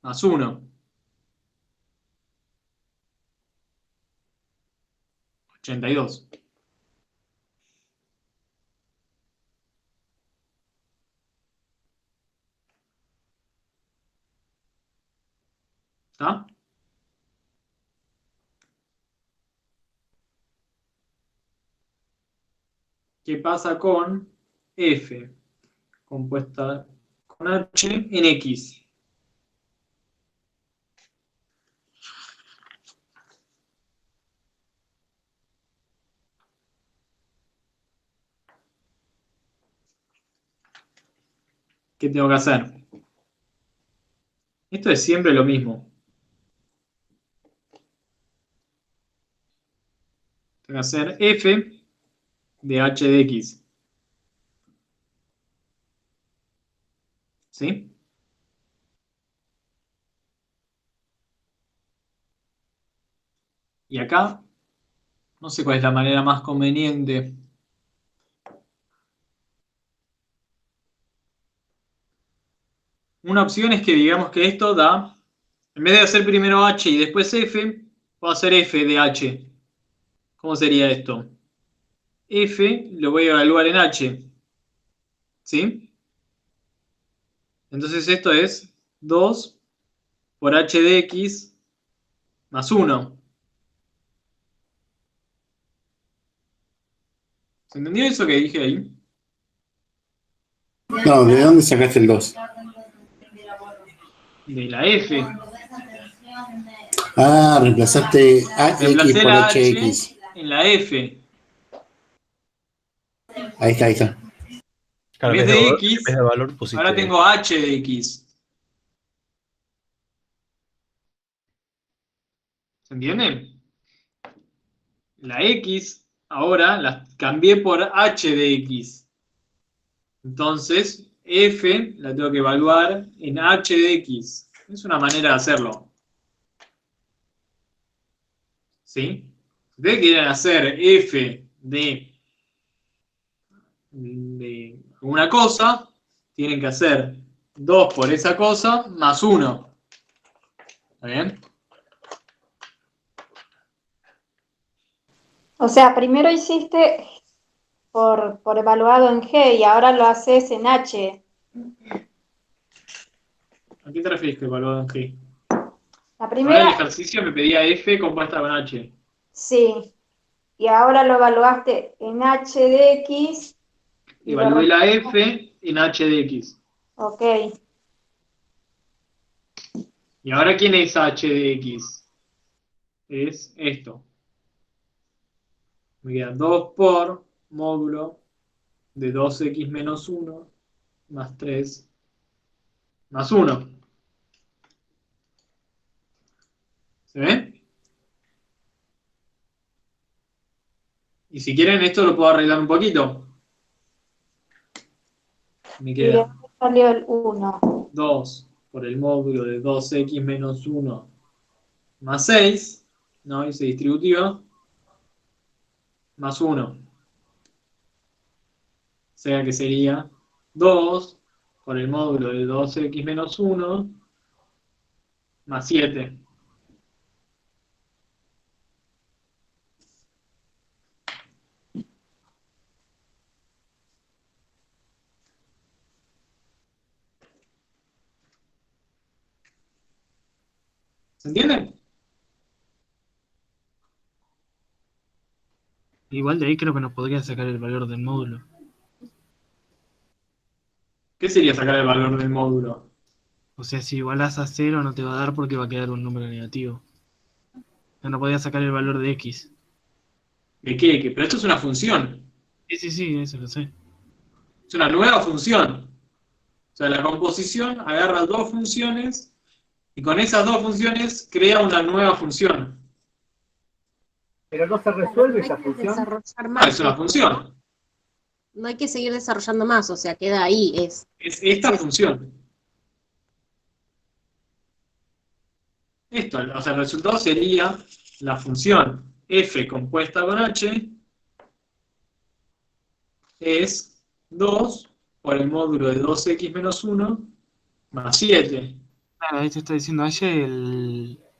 más 1. 82. ¿Está? ¿Qué pasa con F compuesta con H en X? ¿Qué tengo que hacer? Esto es siempre lo mismo. Tengo que hacer F de H de X. ¿Sí? Y acá, no sé cuál es la manera más conveniente. Una opción es que digamos que esto da, en vez de hacer primero H y después F, puedo hacer F de H. ¿Cómo sería esto? F lo voy a evaluar en H. ¿Sí? Entonces esto es 2 por H de X más 1. ¿Se entendió eso que dije ahí? No, ¿de dónde sacaste el 2? De la F. Ah, reemplazaste AX Reemplacé por la H HX. en la F. Ahí está, ahí está. Claro, En vez de X, de valor pusiste. ahora tengo H de X. ¿Se entiende? La X ahora la cambié por H de X. Entonces, F la tengo que evaluar en H de X. Es una manera de hacerlo. ¿Sí? Si ustedes quieren hacer F de una cosa, tienen que hacer 2 por esa cosa más 1. ¿Está bien? O sea, primero hiciste por evaluado en G y ahora lo haces en H. ¿A qué te refieres que evaluado en G? La Ahora el primera, ejercicio me pedía F compuesta con H. sí. Y ahora lo evaluaste en H de X. Y Evalué la F en H de X. Ok. ¿Y ahora quién es H de X? Es esto. Me queda 2 por módulo de 2x menos 1 más 3 más 1. ¿Se ve? Y si quieren esto lo puedo arreglar un poquito. Me Y queda después salió el 1. 2 por el módulo de 2x menos 1 más 6, ¿no? Hice distributiva, más 1. O sea que sería 2 por el módulo de 2x menos 1 más 7. ¿Se entiende? Igual de ahí creo que nos podría sacar el valor del módulo. ¿Qué sería sacar el valor del módulo? O sea, si igualas a 0 no te va a dar porque va a quedar un número negativo. Ya no podías sacar el valor de X. ¿De qué? Pero esto es una función. Sí, eso lo sé. Es una nueva función. O sea, la composición agarra dos funciones y con esas dos funciones crea una nueva función. Pero no se resuelve esa Hay que función. desarrollar más Es una esto, función. ¿no? No hay que seguir desarrollando más, o sea, queda ahí. Es esta función. Esto, o sea, el resultado sería la función f compuesta con h es 2 por el módulo de 2x menos 1 más 7. Claro, ahí te está diciendo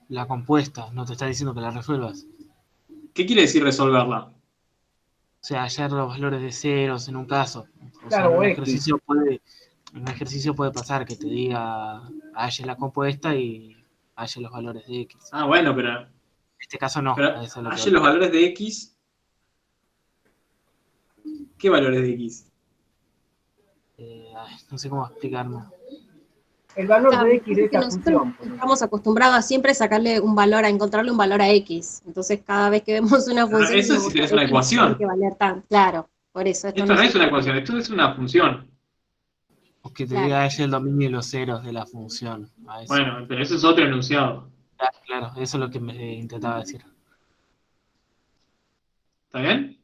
la compuesta, no te está diciendo que la resuelvas. ¿Qué quiere decir resolverla? O sea, hallar los valores de ceros en un caso. O sea, Claro, en un X. ejercicio puede pasar que te diga halle la compuesta y halle los valores de X. Ah, bueno, pero En este caso no. Pero Eso es lo que halle los valores de x. ¿Qué valores de x? no sé cómo explicarme. El valor Claro, de X de porque esta nosotros función. estamos acostumbrados a siempre sacarle un valor, a encontrarle un valor a X. Entonces, cada vez que vemos una función, Eso es si tenés una X ecuación. tiene que valer tan. Claro, por eso. Esto no es una ecuación, esto es una función. O que te Claro. diga halle el dominio de los ceros de la función. A eso. Bueno, pero eso es otro enunciado. Claro, eso es lo que me intentaba decir. ¿Está bien?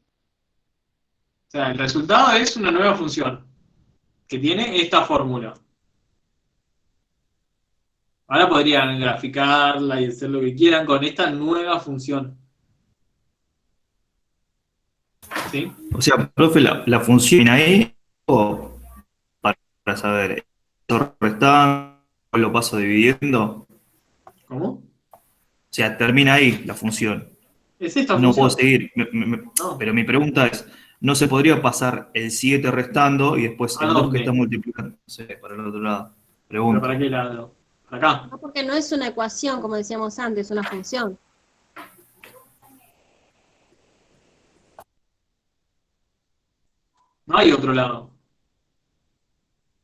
O sea, el resultado es una nueva función que tiene esta fórmula. Ahora podrían graficarla y hacer lo que quieran con esta nueva función. ¿Sí? O sea, profe, la función ahí, o para saber, ¿esto restando lo paso dividiendo? ¿Cómo? O sea, termina ahí la función. Es esta No función. puedo seguir. No. Pero mi pregunta es, ¿no se podría pasar el 7 restando y después ¿A el 2 dónde? que está multiplicando? No sé, para el otro lado. ¿Pero Pregunta. para qué lado? ¿Para acá? No, porque no es una ecuación, como decíamos antes, es una función. No hay otro lado.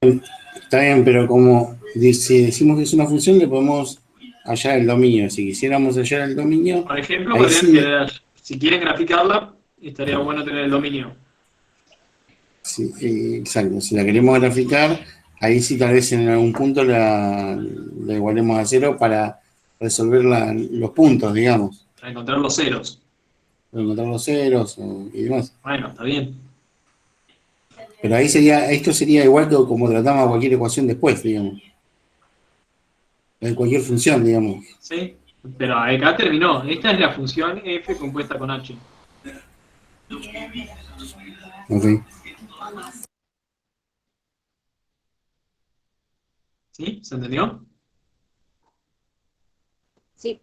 Está bien, pero como si decimos que es una función, le podemos hallar el dominio. Si quisiéramos hallar el dominio, Por ejemplo, ahí podrían sí, tener, si quieren graficarla, estaría bueno tener el dominio. sí, exacto. Si la queremos graficar, ahí sí tal vez en algún punto la igualemos a 0 para resolver los puntos, digamos. Para encontrar los ceros. Para encontrar los ceros y demás. Bueno, está bien. Pero ahí esto sería igual que como tratamos cualquier ecuación después, digamos. Cualquier función, digamos. ¿Sí? Pero acá terminó. Esta es la función f compuesta con h. Ok. ¿Sí? ¿Se entendió? Sí.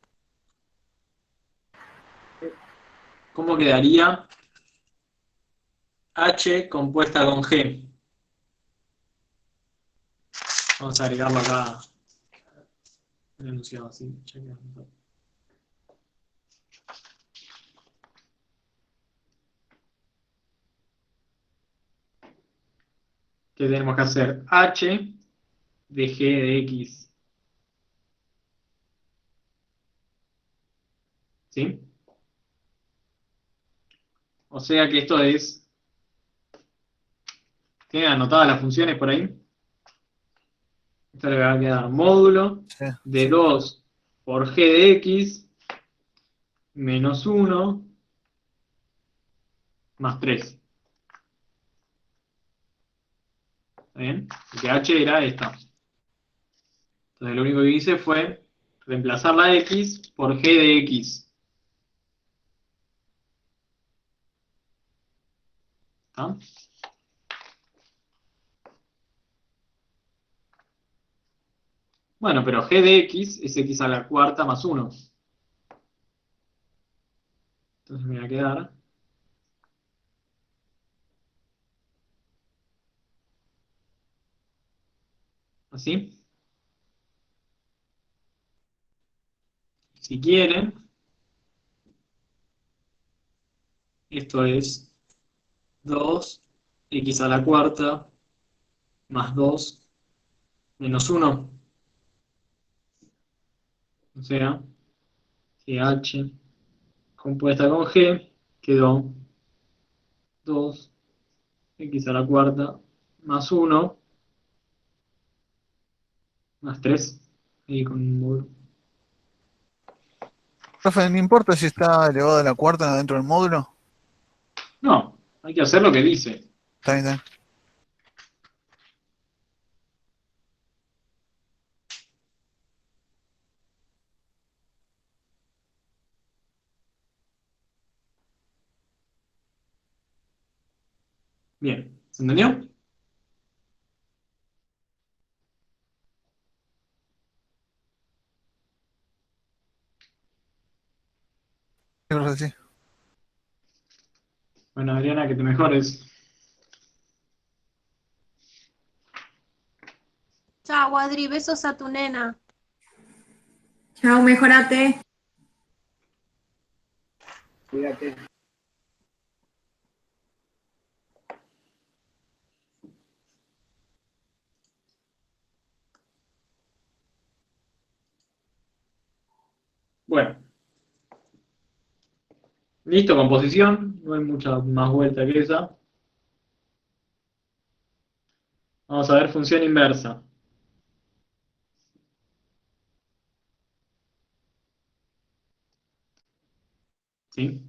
¿Cómo quedaría h compuesta con g? Vamos a agregarlo acá. El enunciado así. ¿Qué tenemos que hacer? H de g de x. ¿Sí? O sea que esto es... ¿Tienen anotadas las funciones por ahí? Esto le va a quedar módulo de 2 por g de x menos 1 más 3. ¿Está bien? Porque h era esta. Entonces lo único que hice fue reemplazar la x por g de x. ¿Está? Bueno, pero g de x es x a la cuarta más 1. Entonces me va a quedar... ¿Así? Si quieren, esto es 2x a la cuarta más 2 menos 1. O sea, que h compuesta con g quedó 2x a la cuarta más 1 más 3. Ahí con un módulo. Profe, ¿no importa si está elevado a la cuarta dentro del módulo? No, hay que hacer lo que dice. Está bien, está bien. Bien, ¿se entendió? Sí, profe, sí. Bueno, Adriana, que te mejores. Chao, Adri, besos a tu nena. Chao, mejorate. Cuídate. Bueno, listo, composición. No hay mucha más vuelta que esa. Vamos a ver función inversa. ¿Sí?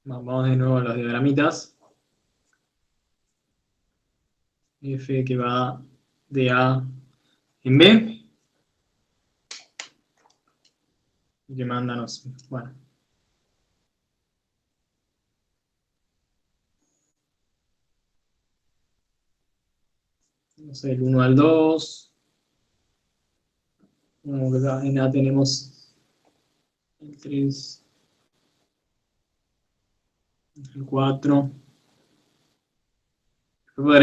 Vamos de nuevo a los diagramitas. F que va de A en B. Y que manda, no sé, bueno. No sé, el 1 al 2. Como que acá en A tenemos el 3, el 4.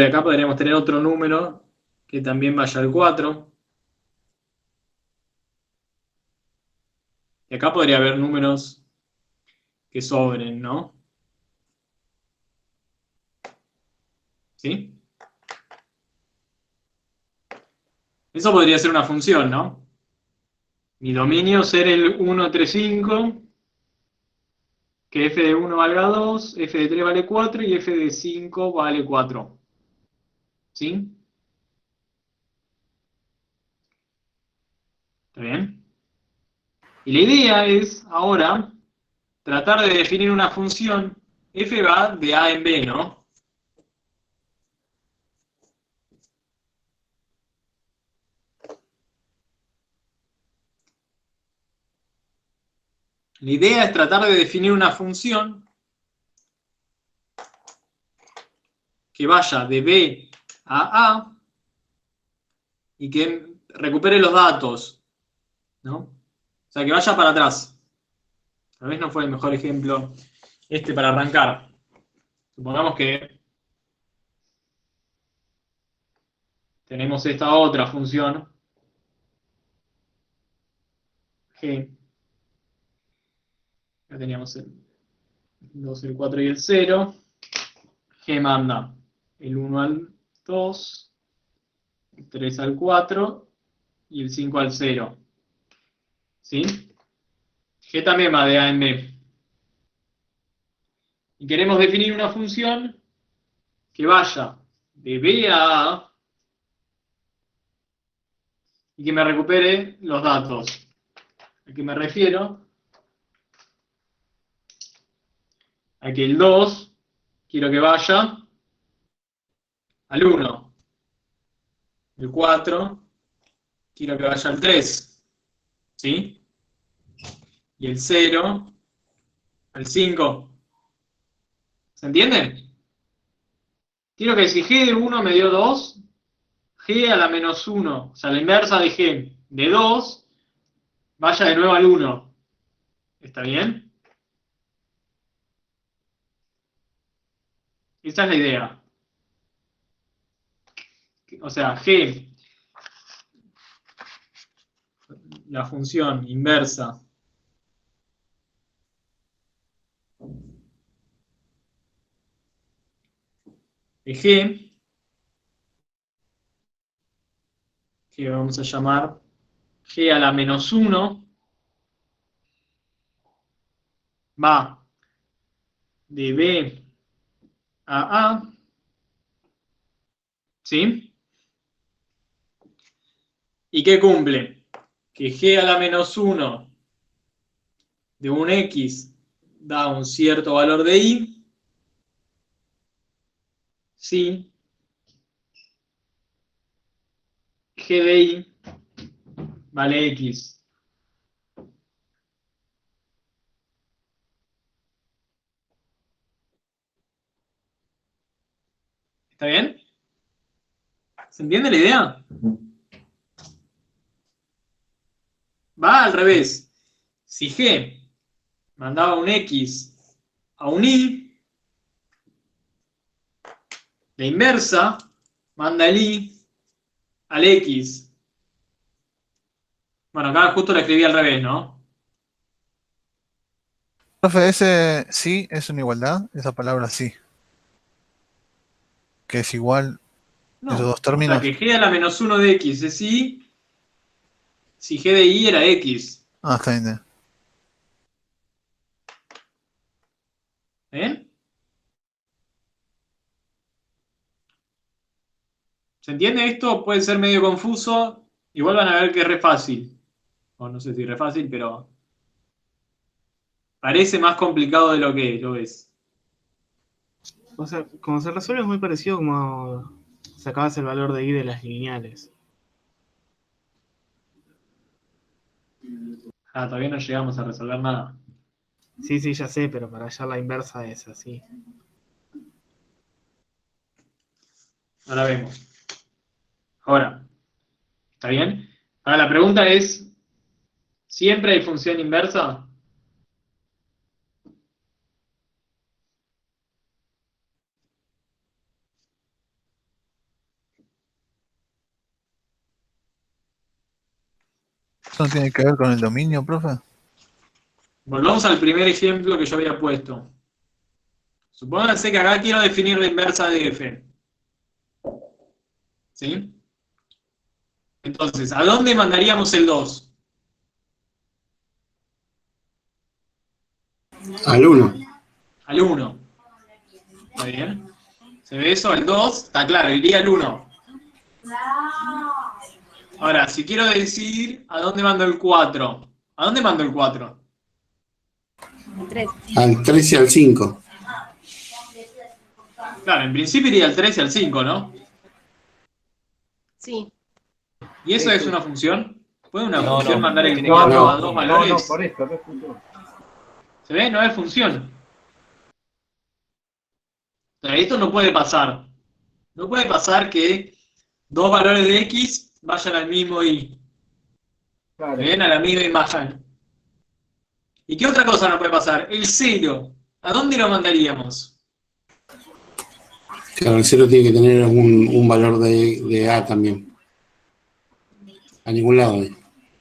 Acá podríamos tener otro número que también vaya al 4. Y acá podría haber números que sobren, ¿no? ¿Sí? Eso podría ser una función, ¿no? Mi dominio ser el 1, 3, 5, que f de 1 valga 2, f de 3 vale 4 y f de 5 vale 4. ¿Sí? ¿Está bien? Y la idea es, ahora, tratar de definir una función. F va de A en B, ¿no? La idea es tratar de definir una función que vaya de B a A y que recupere los datos, ¿no? O sea, que vaya para atrás. Tal vez no fue el mejor ejemplo este para arrancar. Supongamos que tenemos esta otra función, G. Ya teníamos el 2, el 4 y el 0. G manda el 1 al 2, el 3 al 4 y el 5 al 0. ¿Sí? G también va de A en B. Y queremos definir una función que vaya de B a A y que me recupere los datos. ¿A qué me refiero? A que el 2 quiero que vaya al 1. El 4 quiero que vaya al 3. ¿Sí? Y el 0 al 5. ¿Se entiende? Quiero que si G de 1 me dio 2, G a la menos 1, o sea, la inversa de G de 2, vaya de nuevo al 1. ¿Está bien? Esa es la idea. O sea, G, la función inversa de G, que vamos a llamar G a la menos 1 va de B a A, ¿sí? ¿Y qué cumple? Que G a la menos 1 de un X da un cierto valor de Y, sí, G de Y vale X. ¿Está bien? ¿Se entiende la idea? Va al revés. Si G mandaba un X a un Y, la inversa manda el Y al X. Bueno, acá justo la escribí al revés, ¿no? Profe, ese sí es una igualdad, esa palabra sí. Que es igual, No. esos dos O sea términos. que G a la menos 1 de X es Y, si G de Y era X. Ah, está bien. ¿Eh? ¿Se entiende esto? Puede ser medio confuso. Igual van a ver que es re fácil. O no sé si re fácil, pero parece más complicado de lo que lo es. O sea, como se resuelve es muy parecido como sacabas el valor de y de las lineales. Ah, todavía no llegamos a resolver nada. Sí, sí, ya sé, pero para hallar la inversa es así. Ahora vemos. Ahora, ¿está bien? Ahora la pregunta es, ¿siempre hay función inversa? ¿Eso no tiene que ver con el dominio, profe? Volvamos al primer ejemplo que yo había puesto. Supónganse que acá quiero definir la inversa de f. ¿Sí? Entonces, ¿a dónde mandaríamos el 2? Al 1. Al 1. ¿Está bien? ¿Se ve eso? El 2, está claro, iría al 1. Ahora, si quiero decir a dónde mando el 4, ¿a dónde mando el 4? Al 3 y al 5. Claro, en principio iría al 3 y al 5, ¿no? Sí. ¿Y eso es una función? ¿Puede una No, función no. mandar el Tiene 4 que ver a con- dos No, valores? por esto, no es punto. ¿Se ve? No es función. O sea, esto no puede pasar. No puede pasar que dos valores de x vayan al mismo y. Claro. ¿Ven? A la misma imagen. ¿Y qué otra cosa no puede pasar? El 0. ¿A dónde lo mandaríamos? Claro, el 0 tiene que tener un valor de A también. A ningún lado.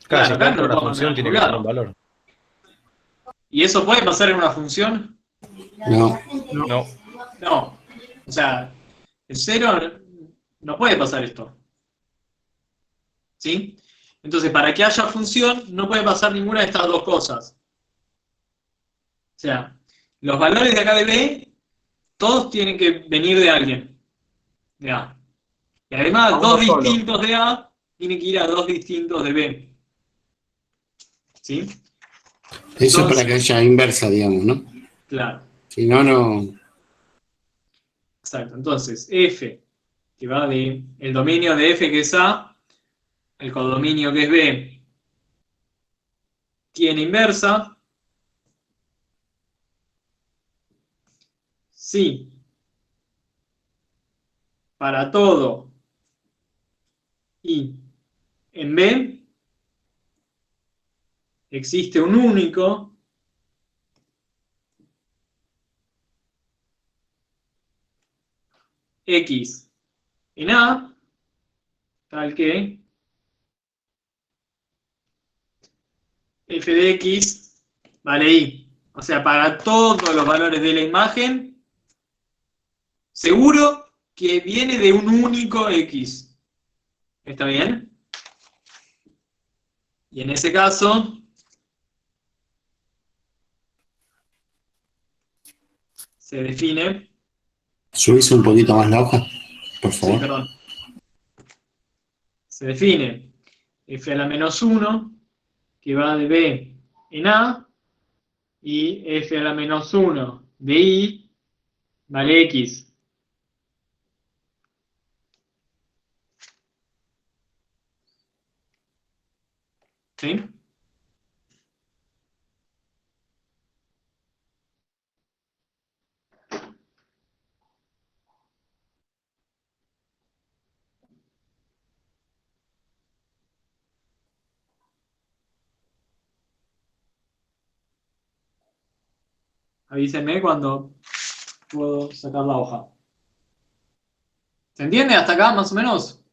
Claro, si acá no cuenta lo una puedo función mandar a tiene ningún que tener un lado. valor. ¿Y eso puede pasar en una función? No. No. No. O sea, el 0 no puede pasar esto. ¿Sí? Entonces, para que haya función, no puede pasar ninguna de estas dos cosas. O sea, los valores de acá de B, todos tienen que venir de alguien. De A. Y además, A uno dos solo. distintos de A tienen que ir a dos distintos de B. ¿Sí? Eso es para Entonces, que haya inversa, digamos, ¿no? claro. Si no, no. Exacto. Entonces, F, que va de el dominio de F, que es A, el codominio, que es B, tiene inversa. Sí. Para todo y en B existe un único X en A, tal que f de X vale Y. O sea, para todos los valores de la imagen, seguro que viene de un único X. ¿Está bien? Y en ese caso, se define... ¿Subís un poquito más la hoja, por Sí, favor? perdón. Se define f a la menos 1, que va de b en a, y f a la menos 1 de i vale x. ¿Sí? Avísenme cuando puedo sacar la hoja. ¿Se entiende hasta acá, más o menos?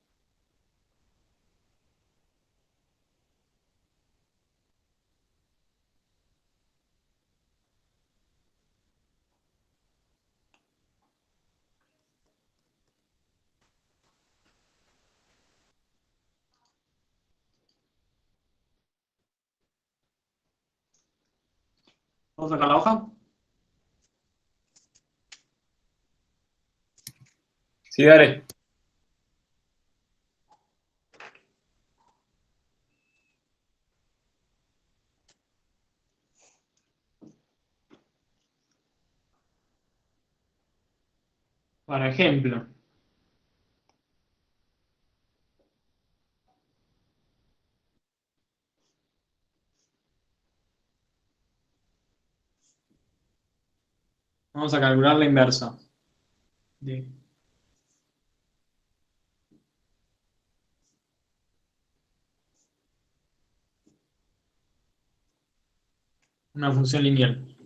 ¿Puedo sacar la hoja? Sí, dale. Por ejemplo, vamos a calcular la inversa de una función lineal.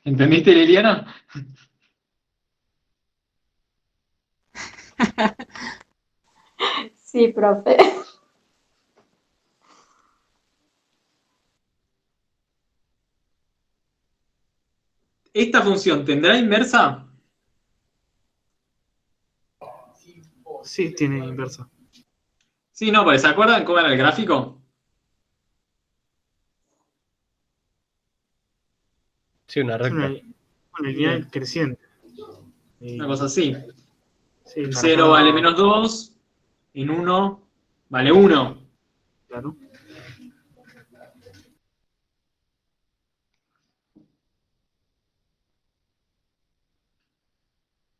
¿Entendiste, Liliana? Sí, profe. ¿Esta función tendrá inversa? Sí, tiene inversa. Sí, no, porque ¿se acuerdan cómo era el gráfico? Sí, una Es recta. una lineal creciente. Una cosa así. Sí, En para 0 cada- vale menos 2, en 1 vale 1. Claro.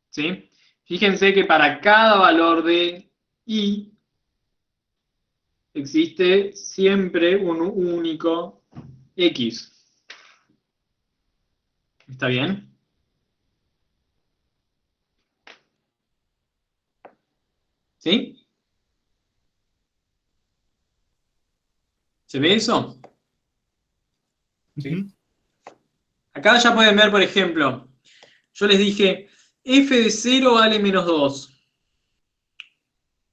¿Sí? Fíjense que para cada valor de i existe siempre un único x. ¿Está bien? ¿Sí? ¿Se ve eso? Sí. Acá ya pueden ver, por ejemplo, yo les dije, f de 0 vale menos 2.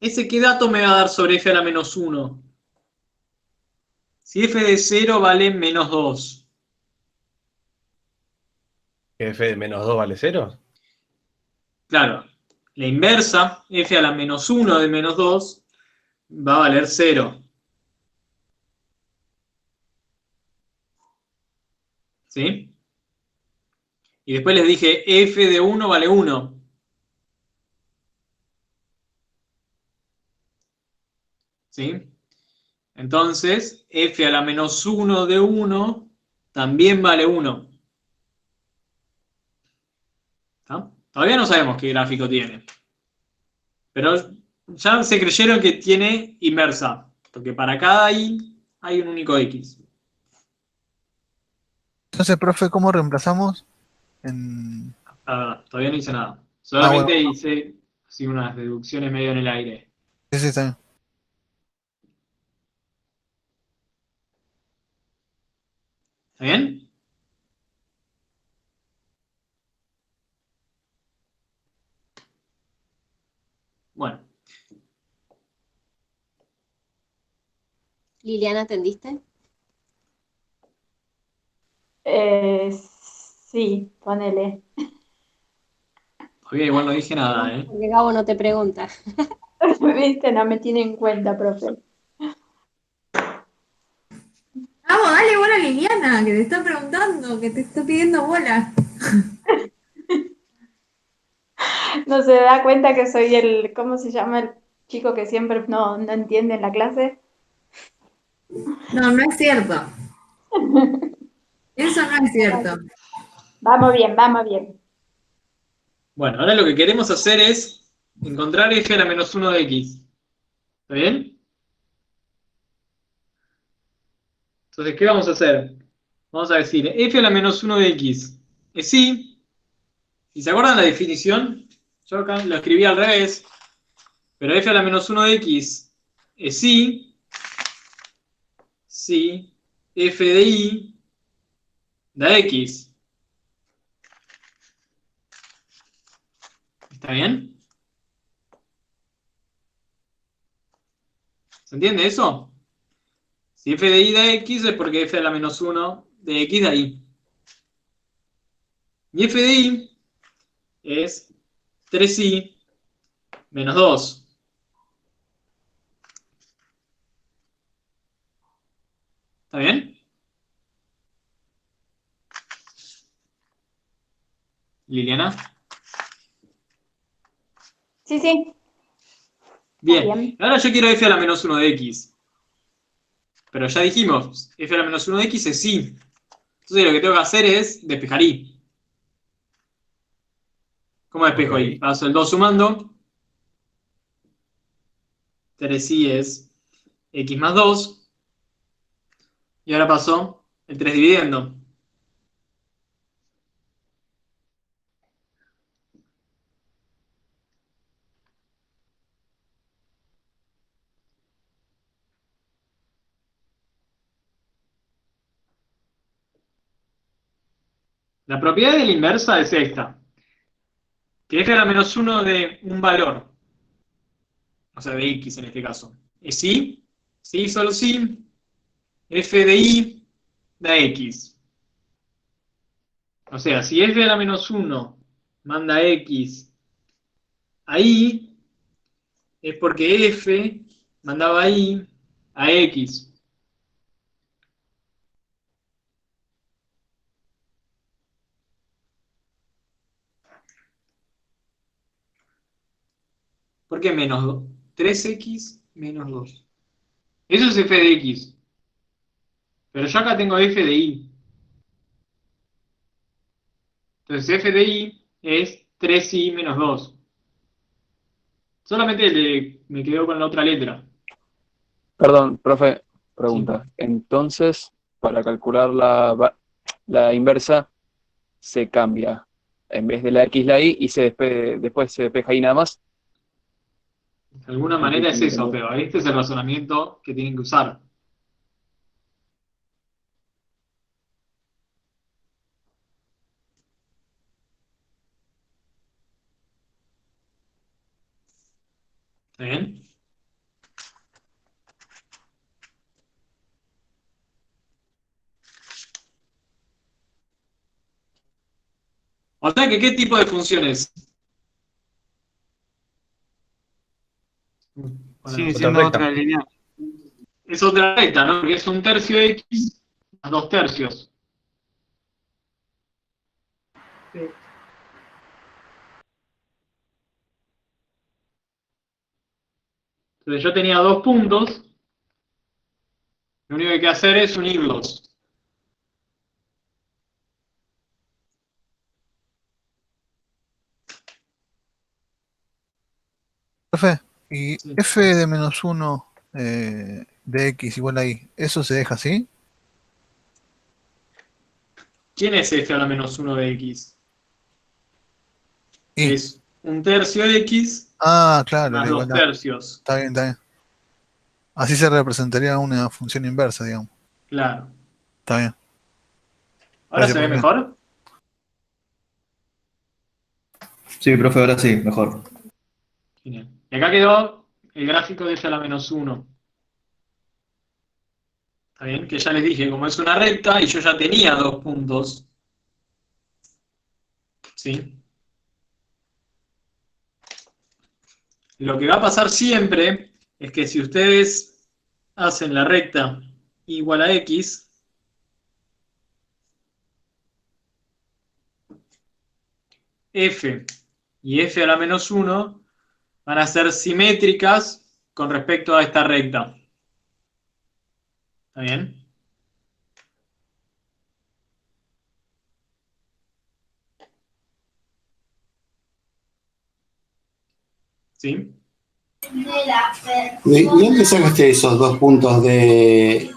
¿Ese qué dato me va a dar sobre f a la menos 1? Si f de 0 vale menos 2. ¿Que f de menos 2 vale 0? Claro, la inversa, f a la menos 1 de menos 2, va a valer 0. ¿Sí? Y después les dije, f de 1 vale 1. ¿Sí? Entonces, f a la menos 1 de 1 también vale 1. ¿Está? Todavía no sabemos qué gráfico tiene. Pero ya se creyeron que tiene inversa. Porque para cada i hay un único x. Entonces, profe, ¿cómo reemplazamos? En... Todavía no hice nada. Ah, bueno, Solamente hice así unas deducciones medio en el aire. sí, sí, está bien. ¿Está bien? Bueno, Liliana, ¿entendiste? Sí, ponele. todavía igual no dije nada, ¿eh? Porque Gabo no te pregunta. Viste, no me tiene en cuenta, profe. Vamos, dale bola a Liliana, que te está preguntando, que te está pidiendo bola. No se da cuenta que soy el, ¿cómo se llama el chico que siempre no entiende en la clase? No, no es cierto. Eso no es cierto. Vamos bien, vamos bien. Bueno, ahora lo que queremos hacer es encontrar f a la menos 1 de x. ¿Está bien? Entonces, ¿qué vamos a hacer? Vamos a decir, f a la menos 1 de x es sí. Si se acuerdan la definición, yo acá lo escribí al revés, pero f a la menos 1 de x es sí, si f de y da x. ¿Está bien? ¿Se entiende eso? Si f de y da x es porque f a la menos 1 de x da y. Y f de y es 3i menos 2. ¿Está bien? Liliana. Sí, sí, Bien. bien. Ahora yo quiero f a la menos 1 de x. Pero ya dijimos, f a la menos 1 de x es sí. Entonces lo que tengo que hacer es despejar y. ¿Cómo despejo y? Ok. Paso el 2 sumando. 3i es x más 2. Y ahora paso el 3 dividiendo. La propiedad de la inversa es esta. Que f a la menos 1 de un valor, o sea, de x en este caso, es sí, sí, solo sí, f de y da x. O sea, si f a la menos 1 manda x a y, es porque f mandaba y a x. ¿Por qué menos 2? 3x menos 2. Eso es f de x. Pero yo acá tengo f de y. Entonces f de y es 3i menos 2. Solamente me quedo con la otra letra. Perdón, profe, Sí. pregunta. Entonces, para calcular la inversa, se cambia. En vez de la X, la Y, y después se despeja Y nada más. De alguna ¿O qué manera es tiene que eso, cambiar? pero este es el razonamiento que tienen que usar. ¿Está bien? O sea que, ¿qué tipo de funciones? Bueno, Sigue Otra siendo recta. otra lineal. es otra recta, ¿no? Porque es un tercio de x más 2 tercios. Sí. Entonces yo tenía 2 puntos. Lo único que hay que hacer es unirlos. Profe, y Sí. f de menos 1 de x igual a y, ¿eso se deja así? ¿Quién es f a la menos 1 de x? Y. Es un tercio de x Ah, claro, más la 2 igualdad. tercios. Está bien, está bien. Así se representaría una función inversa, digamos. Claro. Está bien. ¿Ahora Gracias, se ve profe. mejor? Sí, profe, ahora sí, mejor. Genial. Y acá quedó el gráfico de f a la menos 1. ¿Está bien? Que ya les dije, como es una recta y yo ya tenía 2 puntos. ¿Sí? Lo que va a pasar siempre es que si ustedes hacen la recta igual a x, f y f a la menos 1 van a ser simétricas con respecto a esta recta. ¿Está bien? ¿Sí? ¿De dónde sacaste esos 2 puntos de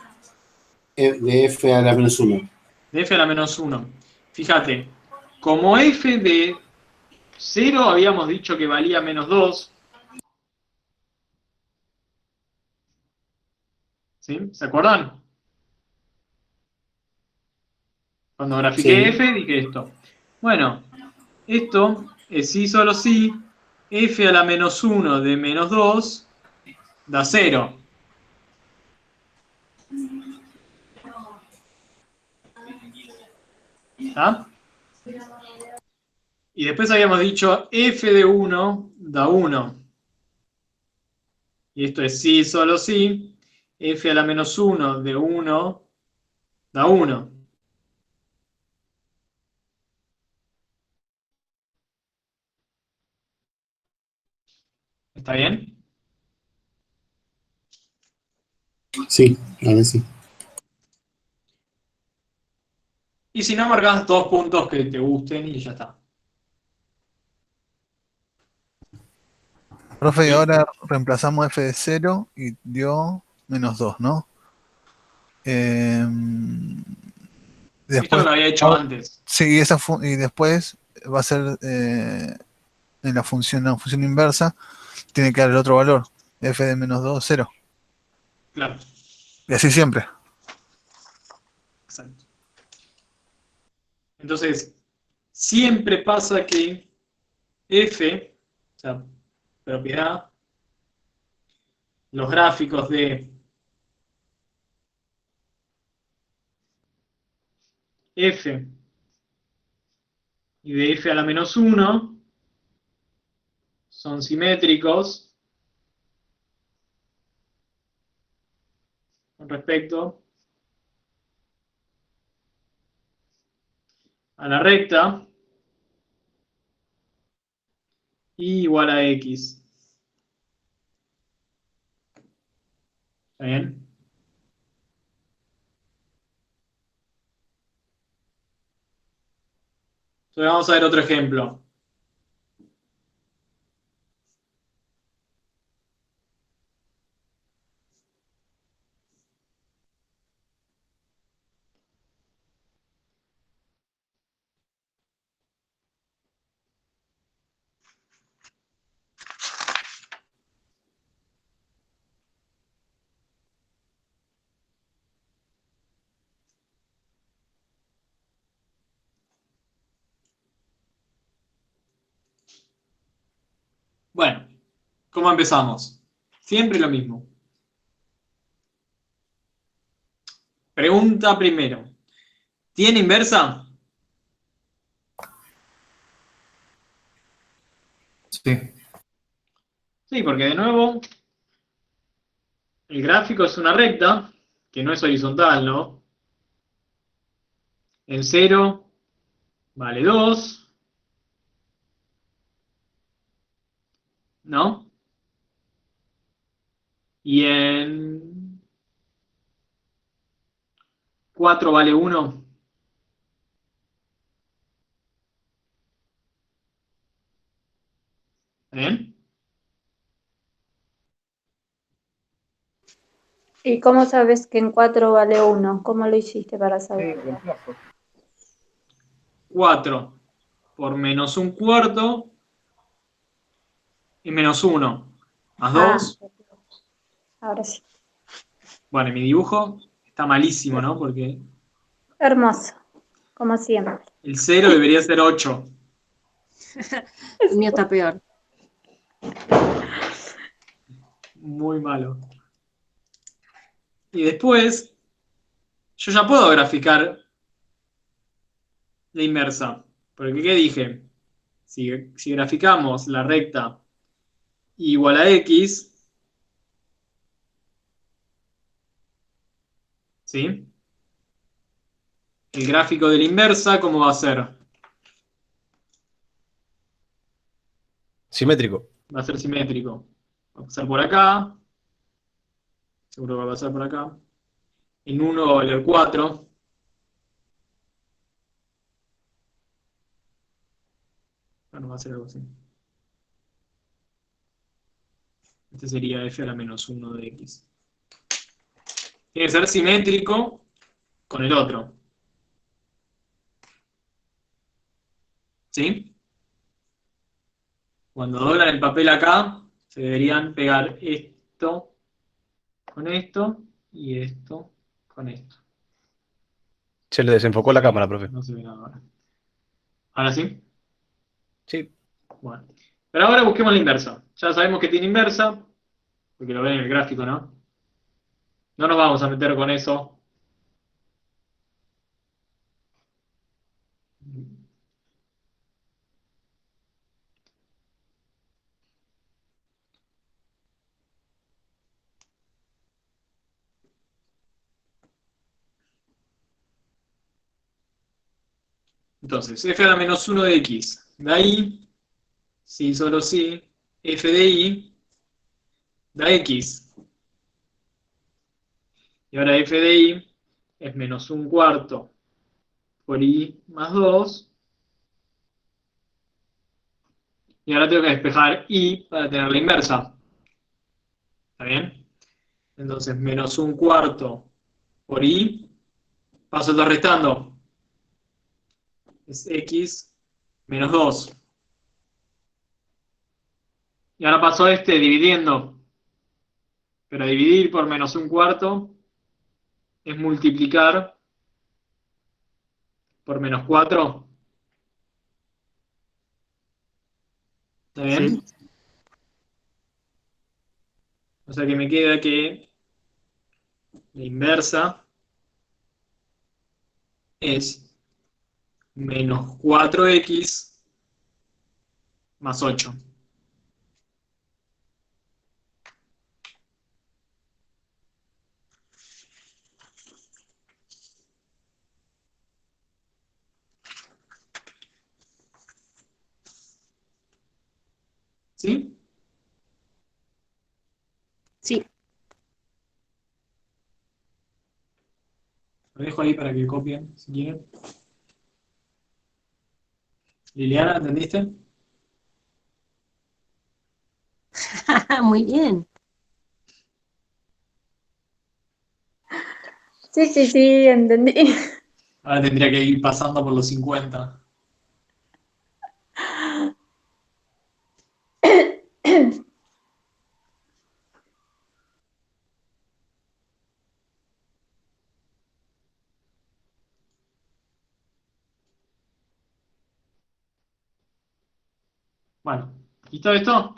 f a la menos 1? De f a la menos 1. Fíjate, como f de 0 habíamos dicho que valía menos 2. ¿Sí? ¿Se acuerdan? Cuando grafiqué Sí. f dije esto. Bueno, esto es sí solo sí, f a la menos 1 de menos 2 da 0. ¿Está? Y después habíamos dicho f de 1 da 1. Y esto es sí solo sí, f a la menos 1 de 1 da 1. ¿Está bien? Sí, ahora sí. Y si no, marcas 2 puntos que te gusten y ya está. Profe, y ahora reemplazamos f de 0 y dio menos 2, ¿no? Esto lo había hecho antes. Sí, y después va a ser en la función inversa, tiene que dar el otro valor, f de menos 2, 0. Claro. Y así siempre. Exacto. Entonces, siempre pasa que f, o sea, propiedad, los gráficos de f y de f a la menos 1 son simétricos con respecto a la recta y igual a x. ¿Está bien? Entonces vamos a ver otro ejemplo. Bueno, ¿cómo empezamos? Siempre lo mismo. Pregunta primero. ¿Tiene inversa? Sí. Sí, porque de nuevo, el gráfico es una recta, que no es horizontal, ¿no? En 0 vale 2, ¿no? Y en 4 vale 1. ¿Bien? ¿Y cómo sabes que en 4 vale 1? ¿Cómo lo hiciste para saber? 4 por menos un cuarto y menos 1. Más 2. Ahora sí. Bueno, mi dibujo está malísimo, ¿no? Porque Hermoso, como siempre. el 0 debería ser 8. El mío está peor. muy malo. Y después, yo ya puedo graficar la inversa. Porque, ¿qué dije? Si graficamos la recta igual a X, ¿sí? El gráfico de la inversa, ¿cómo va a ser? Simétrico. Va a ser simétrico. Va a pasar por acá. Seguro que va a pasar por acá. En 1 va a valer 4. Bueno, va a ser algo así. Este sería f a la menos 1 de x. Tiene que ser simétrico con el otro. ¿Sí? Cuando doblan el papel acá, se deberían pegar esto con esto y esto con esto. Se le desenfocó la cámara, profe. No se ve nada ahora. ¿Ahora sí? Sí. Bueno. Pero ahora busquemos la inversa. Ya sabemos que tiene inversa, porque lo ven en el gráfico, ¿no? No nos vamos a meter con eso. Entonces, f a la menos 1 de x. De ahí, si solo si, f de y da x. Y ahora f de y es menos un cuarto por y más 2. Y ahora tengo que despejar y para tener la inversa. ¿Está bien? Entonces, menos un cuarto por y. Paso todo restando. Es x menos 2. Y ahora paso dividiendo. Pero dividir por menos un cuarto es multiplicar por menos 4. ¿Está bien? Sí. O sea que me queda que la inversa es menos 4x más 8. ¿Sí? Sí. Lo dejo ahí para que copien, si quieren. Liliana, ¿entendiste? Muy bien. Sí, sí, sí, entendí. Ahora tendría que ir pasando por los 50. Bueno, ¿listo esto?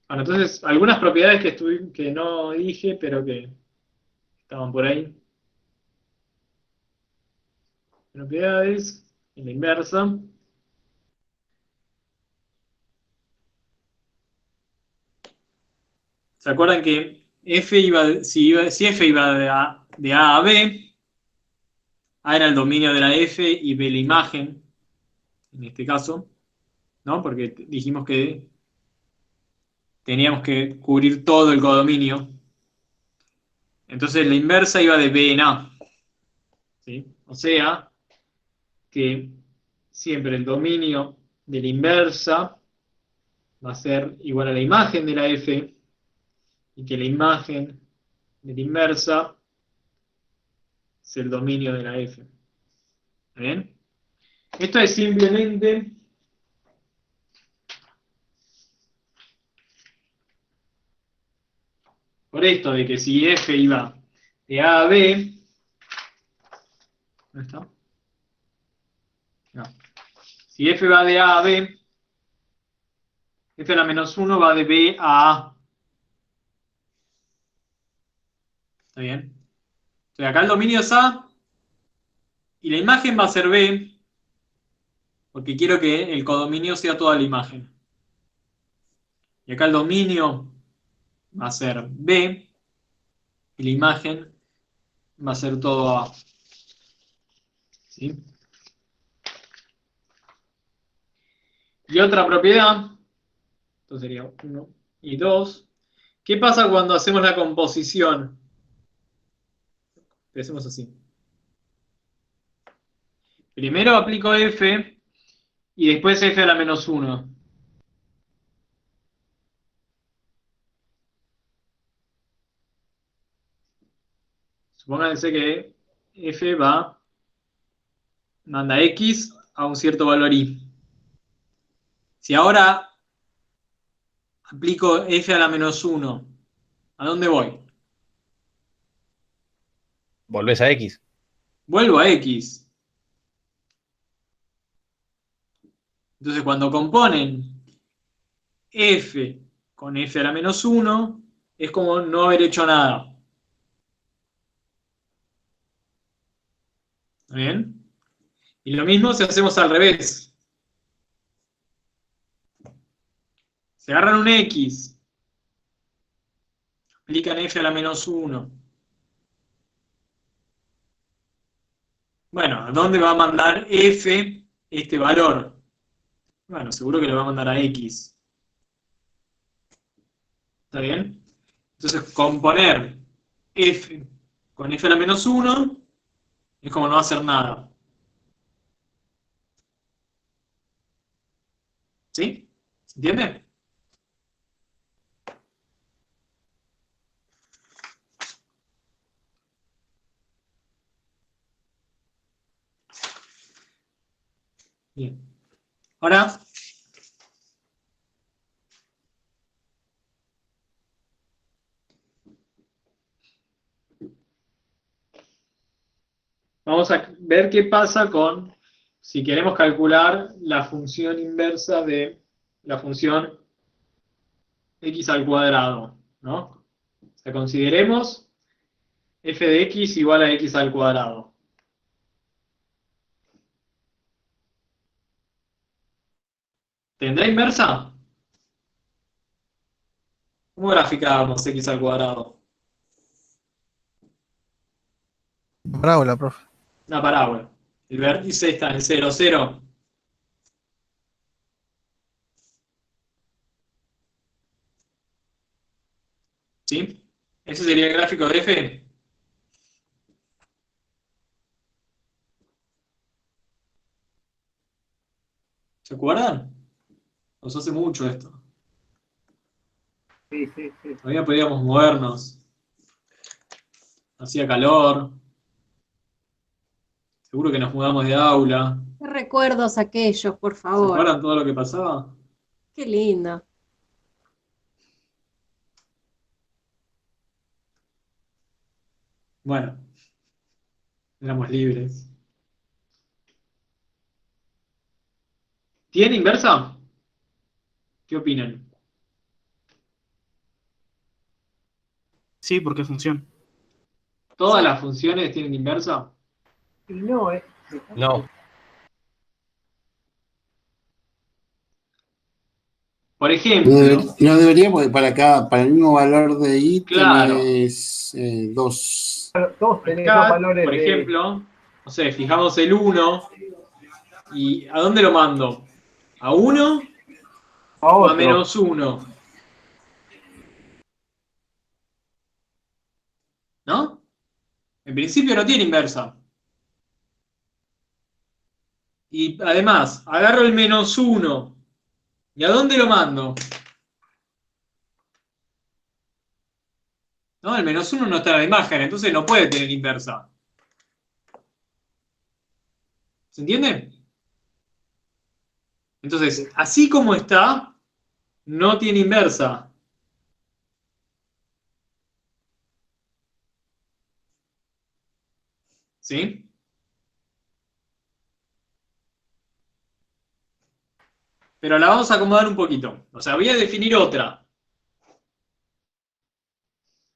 Bueno, entonces, algunas propiedades que no dije, pero que estaban por ahí. Propiedades, en la inversa. ¿Se acuerdan que si f iba de A a B, A era el dominio de la f y B la imagen, en este caso, ¿no? Porque dijimos que teníamos que cubrir todo el codominio. Entonces la inversa iba de B en A. ¿Sí? O sea que siempre el dominio de la inversa va a ser igual a la imagen de la f y que la imagen de la inversa es el dominio de la f. ¿Está bien? Esto es simplemente por esto de que si f iba de A a B, ¿dónde está? No. Si f va de A a B, f a la menos 1 va de B a A. ¿Está bien? Entonces acá el dominio es A y la imagen va a ser B, porque quiero que el codominio sea toda la imagen. Y acá el dominio va a ser B y la imagen va a ser todo A. ¿Sí? Y otra propiedad, esto sería 1 y 2. ¿Qué pasa cuando hacemos la composición? Lo hacemos así. Primero aplico f y después f a la menos 1. Supónganse que f manda x a un cierto valor y. Si ahora aplico f a la menos 1, ¿a dónde voy? Volvés a X. Vuelvo a x. Entonces cuando componen f con f a la menos 1, es como no haber hecho nada. ¿Está bien? Y lo mismo si hacemos al revés. Se agarran un x, aplican f a la menos 1. Bueno, ¿a dónde va a mandar f este valor? Bueno, seguro que lo va a mandar a x. ¿Está bien? Entonces, componer f con f a la menos 1 es como no hacer nada. ¿Sí? ¿Se entiende? Bien. Ahora, vamos a ver qué pasa con, si queremos calcular la función inversa de la función x al cuadrado, ¿no? O sea, consideremos f de x igual a x al cuadrado. ¿Tendrá inversa? ¿Cómo graficábamos x al cuadrado? Parábola, profe. Una parábola. El vértice está en 0, 0. ¿Sí? ¿Ese sería el gráfico de f? ¿Se acuerdan? Nos hace mucho esto. Sí, sí, sí. Todavía podíamos movernos. Hacía calor. Seguro que nos mudamos de aula. Qué recuerdos aquellos, por ¿Se favor. acuerdan todo lo que pasaba? Qué lindo. Bueno, éramos libres. ¿Tiene inversa? ¿Qué opinan? Sí, porque funciona. ¿Todas las funciones tienen inversa? Y no, No. Por No, ejemplo, no debería, porque para el mismo valor de i claro, tenés dos. todos tenés acá, dos valores por de... ejemplo, no sé, fijamos el 1 y ¿a dónde lo mando? ¿A 1 a o a otro. menos 1? ¿No? En principio no tiene inversa. Y además, agarro el menos 1. ¿Y a dónde lo mando? ¿No? El menos 1 no está en la imagen, entonces no puede tener inversa. ¿Se entiende? Entonces, así como está, no tiene inversa. ¿Sí? Pero la vamos a acomodar un poquito. O sea, voy a definir otra.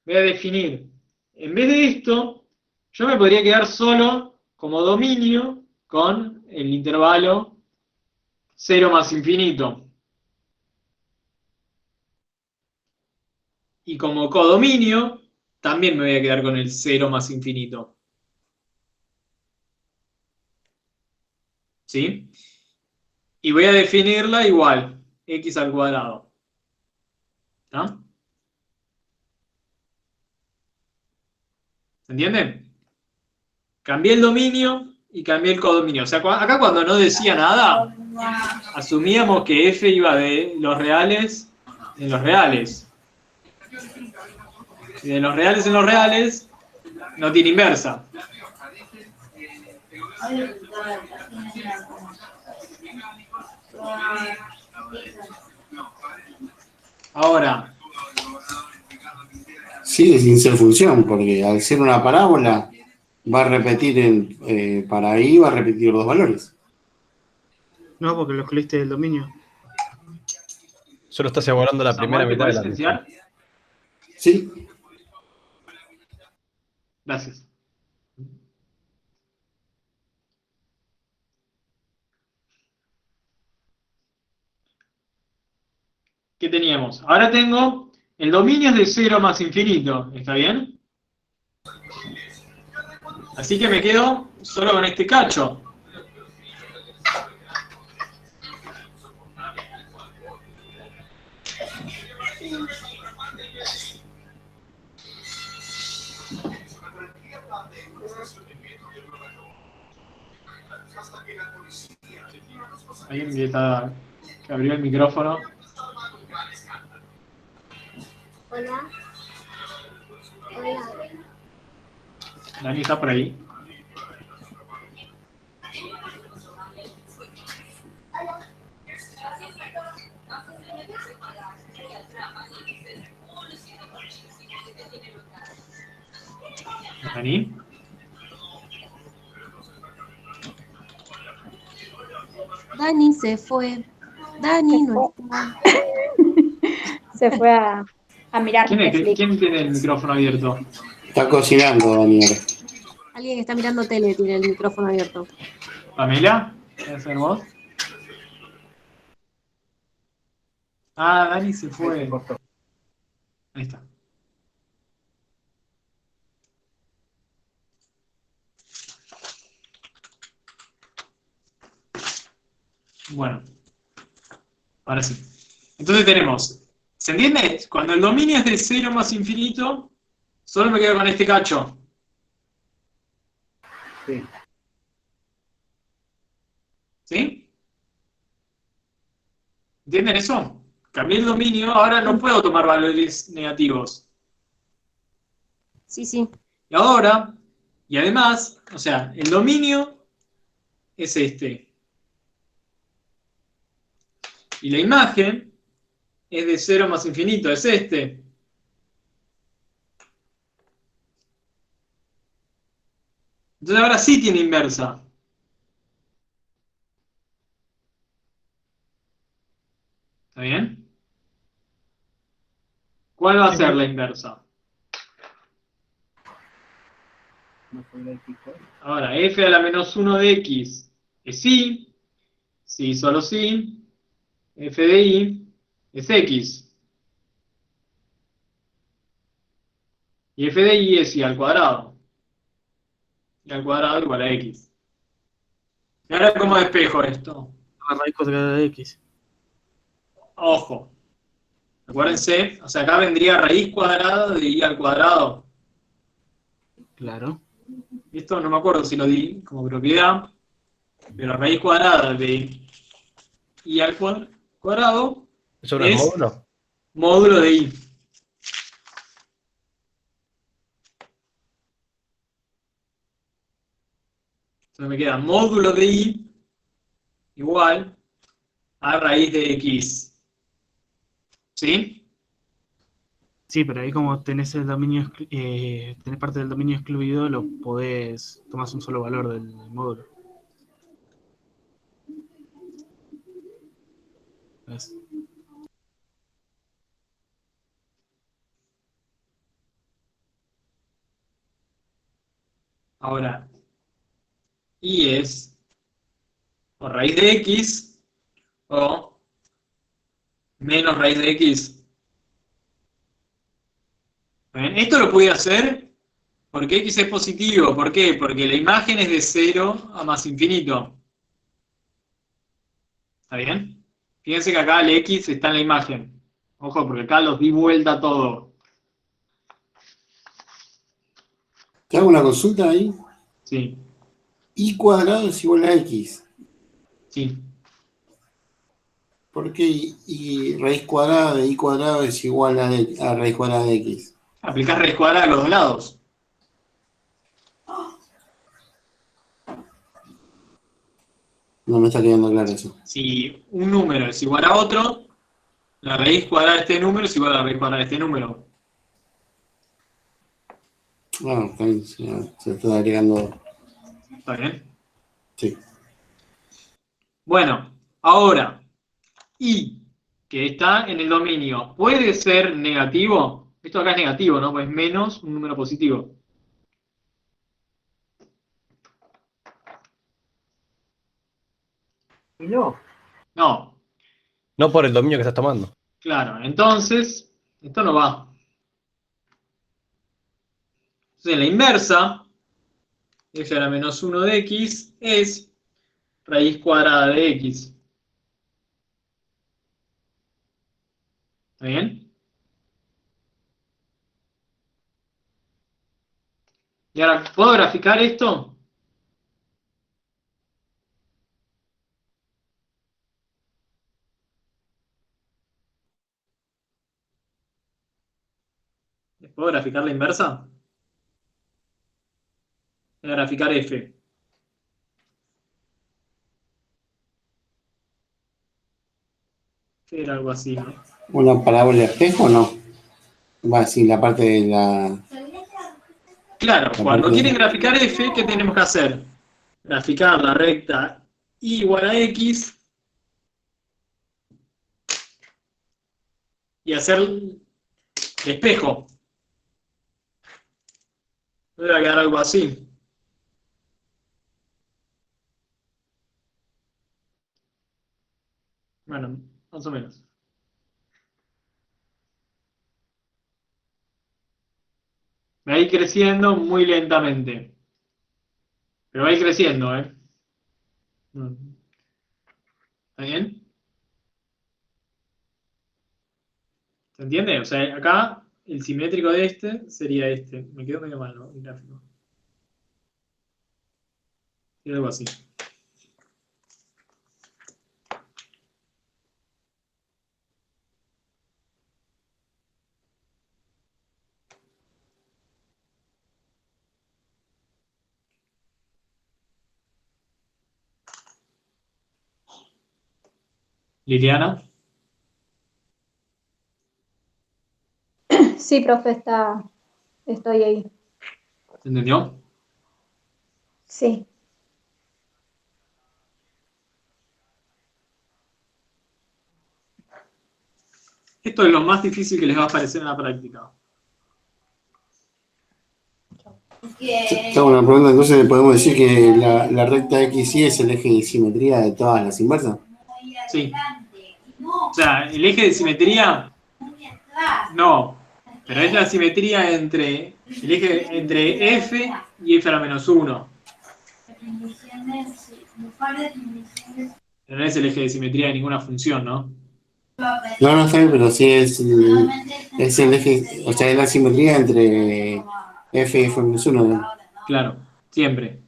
Voy a definir, en vez de esto, yo me podría quedar solo como dominio con el intervalo 0 más infinito. Y como codominio, también me voy a quedar con el 0 más infinito. ¿Sí? Y voy a definirla igual, x al cuadrado. ¿Está? ¿Se entiende? Cambié el dominio y cambié el codominio. O sea, acá cuando no decía nada, asumíamos que f iba de los reales en los reales. Y de los reales en los reales no tiene inversa. Ahora. Sigue sin ser función, porque al ser una parábola va a repetir para ahí va a repetir los valores. No, porque lo excluiste del dominio. Solo estás evaluando la primera Samuel, ¿te mitad de la podés función. silenciar? Sí. Gracias. ¿Qué teníamos? Ahora tengo, el dominio es de 0 más infinito, ¿está bien? Así que me quedo solo con este cacho. Alguien que abrió el micrófono. Hola. Hola. Dani está por ahí. Dani. Dani se fue. Dani no está. Se fue a mirar Netflix. ¿Quién tiene el micrófono abierto? Está cocinando, Daniel. Alguien que está mirando tele tiene el micrófono abierto. ¿Pamela? ¿Quieres ser vos? Ah, Dani se fue. Ahí está. Bueno, ahora sí. Entonces tenemos, ¿se entiende? Cuando el dominio es de 0 más infinito, solo me quedo con este cacho. Sí. ¿Sí? ¿Entienden eso? Cambié el dominio, ahora no puedo tomar valores negativos. Sí, sí. Y ahora, y además, o sea, el dominio es este. Y la imagen es de 0 más infinito, es este. Entonces ahora sí tiene inversa. ¿Está bien? ¿Cuál va a ser la inversa? Ahora, f a la menos 1 de x es y, si solo si, f de y es x. Y f de y es y al cuadrado. Y al cuadrado igual a x. ¿Y ahora cómo despejo esto? La raíz cuadrada de x. Ojo. Acuérdense, o sea, acá vendría raíz cuadrada de y al cuadrado. Claro. Esto no me acuerdo si lo di como propiedad, pero raíz cuadrada de y al cuadrado ¿Eso no es módulo? Módulo de y. Entonces me queda módulo de y igual a raíz de x. ¿Sí? Sí, pero ahí como tenés el dominio, tenés parte del dominio excluido, lo podés, tomás un solo valor del módulo. ¿Ves? Ahora, y es o raíz de x o menos raíz de x. ¿Ven? Esto lo pude hacer porque x es positivo. ¿Por qué? Porque la imagen es de 0 a más infinito. ¿Está bien? Fíjense que acá el x está en la imagen. Ojo, porque acá los di vuelta todo. ¿Te hago una consulta ahí? Sí, Y cuadrado es igual a x. sí. ¿Por qué y raíz cuadrada de y cuadrado es igual a raíz cuadrada de x? Aplicás raíz cuadrada a los dos lados. No me está quedando claro eso. Si un número es igual a otro, la raíz cuadrada de este número es igual a la raíz cuadrada de este número. Bueno, también se está agregando. ¿Está bien? Sí. Bueno, ahora, y que está en el dominio, ¿puede ser negativo? Esto acá es negativo, ¿no? Pues menos un número positivo. Y no. No, No por el dominio que estás tomando. claro. Entonces, esto no va. Entonces, la inversa, f a la menos 1 de x, es raíz cuadrada de x. ¿Está bien? Y ahora, ¿puedo graficar esto? ¿Puedo graficar la inversa? Voy a graficar f. Era algo así, ¿no? ¿Una parábola de espejo o no? Va, sí, la parte de la. Claro, La cuando parte quieren de- graficar f, ¿qué tenemos que hacer? Graficar la recta y igual a x y hacer el espejo. Debe quedar algo así. Bueno, más o menos. Va a ir creciendo muy lentamente. Pero va a ir creciendo, ¿eh? ¿Está bien? ¿Se entiende? O sea, acá el simétrico de este sería este. Me quedó medio mal, ¿no? El gráfico. Y algo así. Liliana, Sí, profe, estoy ahí. ¿se entendió? Sí. Esto es lo más difícil que les va a aparecer en la práctica. Te hago una pregunta, entonces podemos decir que la recta XY es el eje de simetría de todas las inversas. Sí. O sea, el eje de simetría, no. Pero es la simetría entre el eje entre f y f a la menos 1. Pero no es el eje de simetría de ninguna función, ¿no? No, no sé, pero sí es el eje, o sea, es la simetría entre F y F-1. Claro, siempre.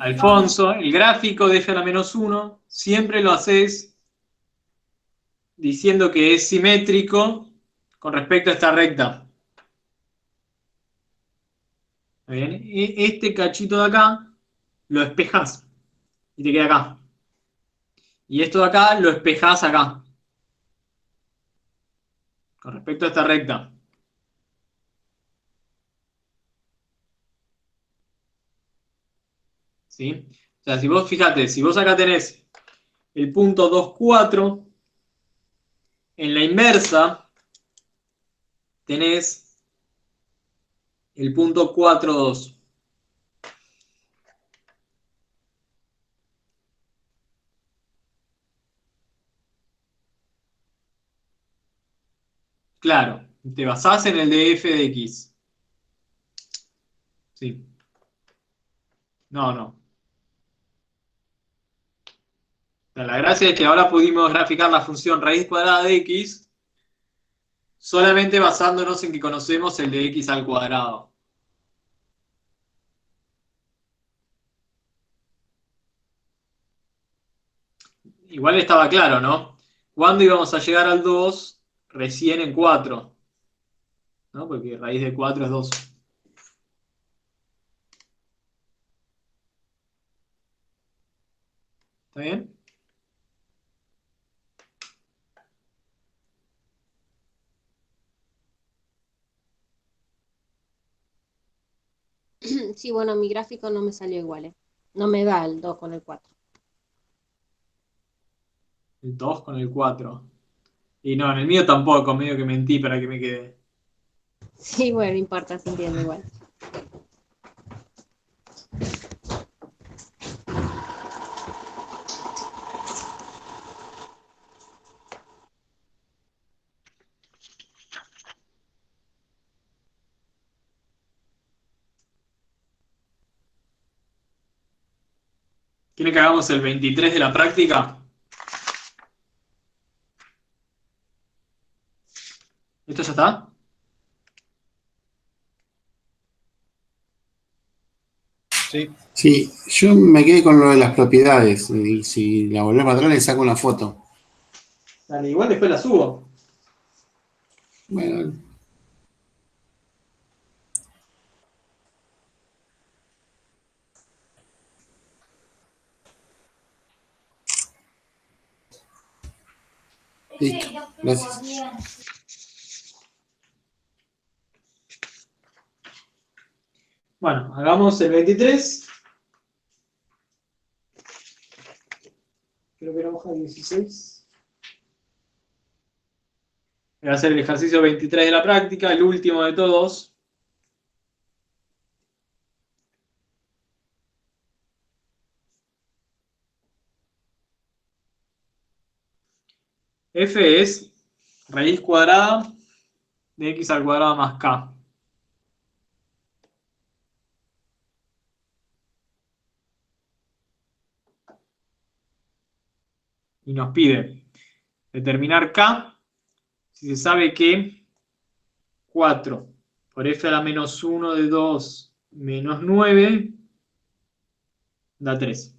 Alfonso, el gráfico de f a la menos 1 siempre lo haces diciendo que es simétrico con respecto a esta recta. ¿Está bien? Este cachito de acá lo espejas y te queda acá. Y esto de acá lo espejas acá. con respecto a esta recta. ¿Sí? O sea, si vos fíjate, si vos acá tenés el punto 2, 4, en la inversa tenés el punto 4, 2. Claro, te basás en el de f de x. Sí. No, no. O sea, la gracia es que ahora pudimos graficar la función raíz cuadrada de x solamente basándonos en que conocemos el de x al cuadrado. Igual estaba claro, ¿no? ¿Cuándo íbamos a llegar al 2? Recién en 4. ¿No? Porque raíz de 4 es 2. ¿Está bien? Sí, bueno, mi gráfico no me salió igual, ¿eh? No me da el 2 con el 4. El 2 con el 4. Y no, en el mío tampoco, medio que mentí para que me quede. Sí, bueno, no importa, se entiende igual. ¿Quieren que hagamos el 23 de la práctica? ¿Esto ya está? Sí. Sí, yo me quedé con lo de las propiedades. Y si la volvemos atrás, le saco una foto. Dale, igual después la subo. Bueno, listo. Gracias. Bueno, hagamos el 23. Creo que era hoja 16. Voy a hacer el ejercicio 23 de la práctica, el último de todos. F es raíz cuadrada de x al cuadrado más k. Y nos pide determinar k si se sabe que 4 por f a la menos 1 de 2 menos 9 da 3.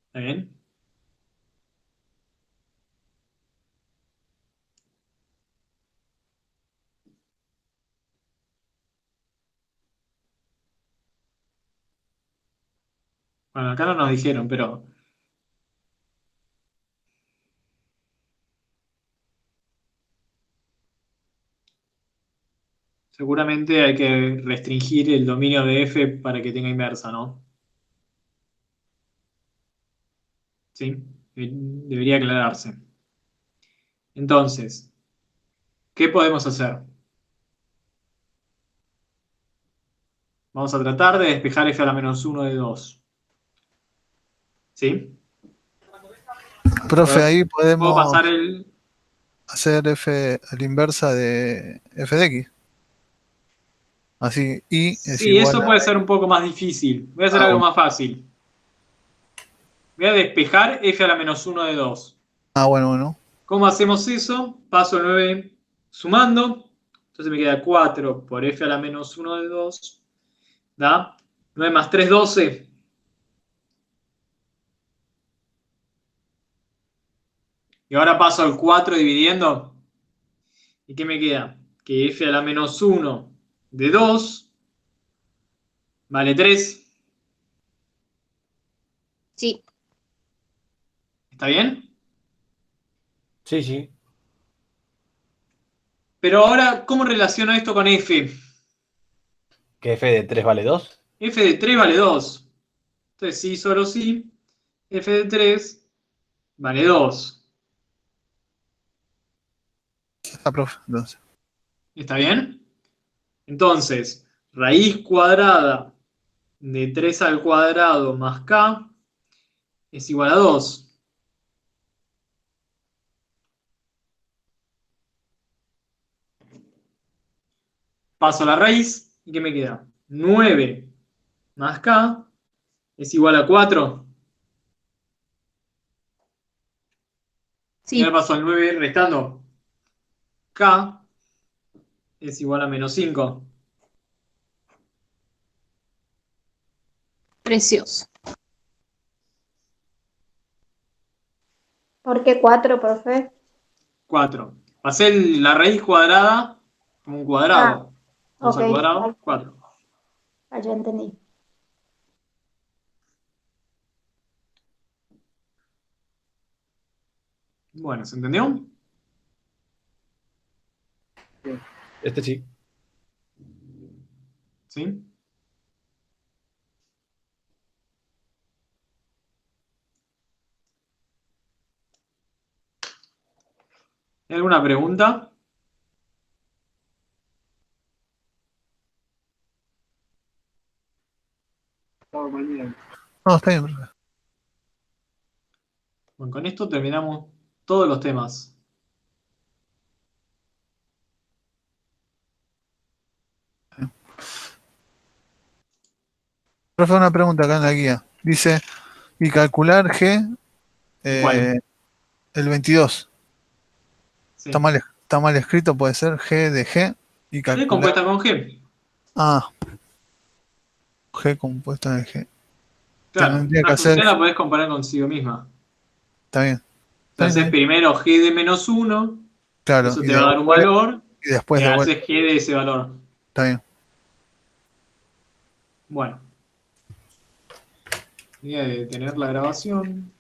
¿Está bien? Bueno, acá no nos dijeron, pero seguramente hay que restringir el dominio de f para que tenga inversa, ¿no? ¿Sí? Debería aclararse. Entonces, ¿qué podemos hacer? Vamos a tratar de despejar f a la menos 1 de 2. ¿Sí? Profe, ahí ¿Puedo podemos pasar el...? hacer la inversa de f de x. Así, y es Sí, igual eso a... puede ser un poco más difícil. Voy a hacer Ah, algo bueno. más fácil. Voy a despejar f a la menos 1 de 2. Ah, bueno. ¿Cómo hacemos eso? Paso el 9 sumando. Entonces me queda 4 por f a la menos 1 de 2. ¿Da? 9 más 3, 12. Y ahora paso al 4 dividiendo. ¿Y qué me queda? Que f a la menos 1 de 2 vale 3. Sí. ¿Está bien? Sí, sí. Pero ahora, ¿cómo relaciono esto con f? ¿Que f de 3 vale 2? F de 3 vale 2. Entonces, sí, solo sí, f de 3 vale 2. Ah, profe, entonces. ¿Está bien? Entonces, raíz cuadrada de 3 al cuadrado más k es igual a 2. Paso la raíz, ¿y qué me queda? 9 más k es igual a 4. Y Sí, ahora paso al 9 restando. K es igual a menos 5. precioso. ¿Por qué 4, profe? 4. Pasé la raíz cuadrada como un Ah, cuadrado. 2 ok. al cuadrado, 4. Ah, ya entendí. Bueno, ¿se entendió? Este sí. ¿Sí? ¿Hay alguna pregunta? Todo mañana. No, está bien, profe. Bueno, con esto terminamos todos los temas. Profe, una pregunta acá en la guía. Dice, y calcular G, ¿Cuál? el 22. Sí. Está mal escrito, puede ser G de G y Es calcular. compuesta con G. Ah, G compuesta de G. Claro, Tendría que una hacer. función la podés comparar consigo misma. Está bien. O sea, haces primero G de menos 1, Claro, eso y te va a dar un valor, después y de vuelta. haces G de ese valor. Está bien. Bueno, voy a detener la grabación.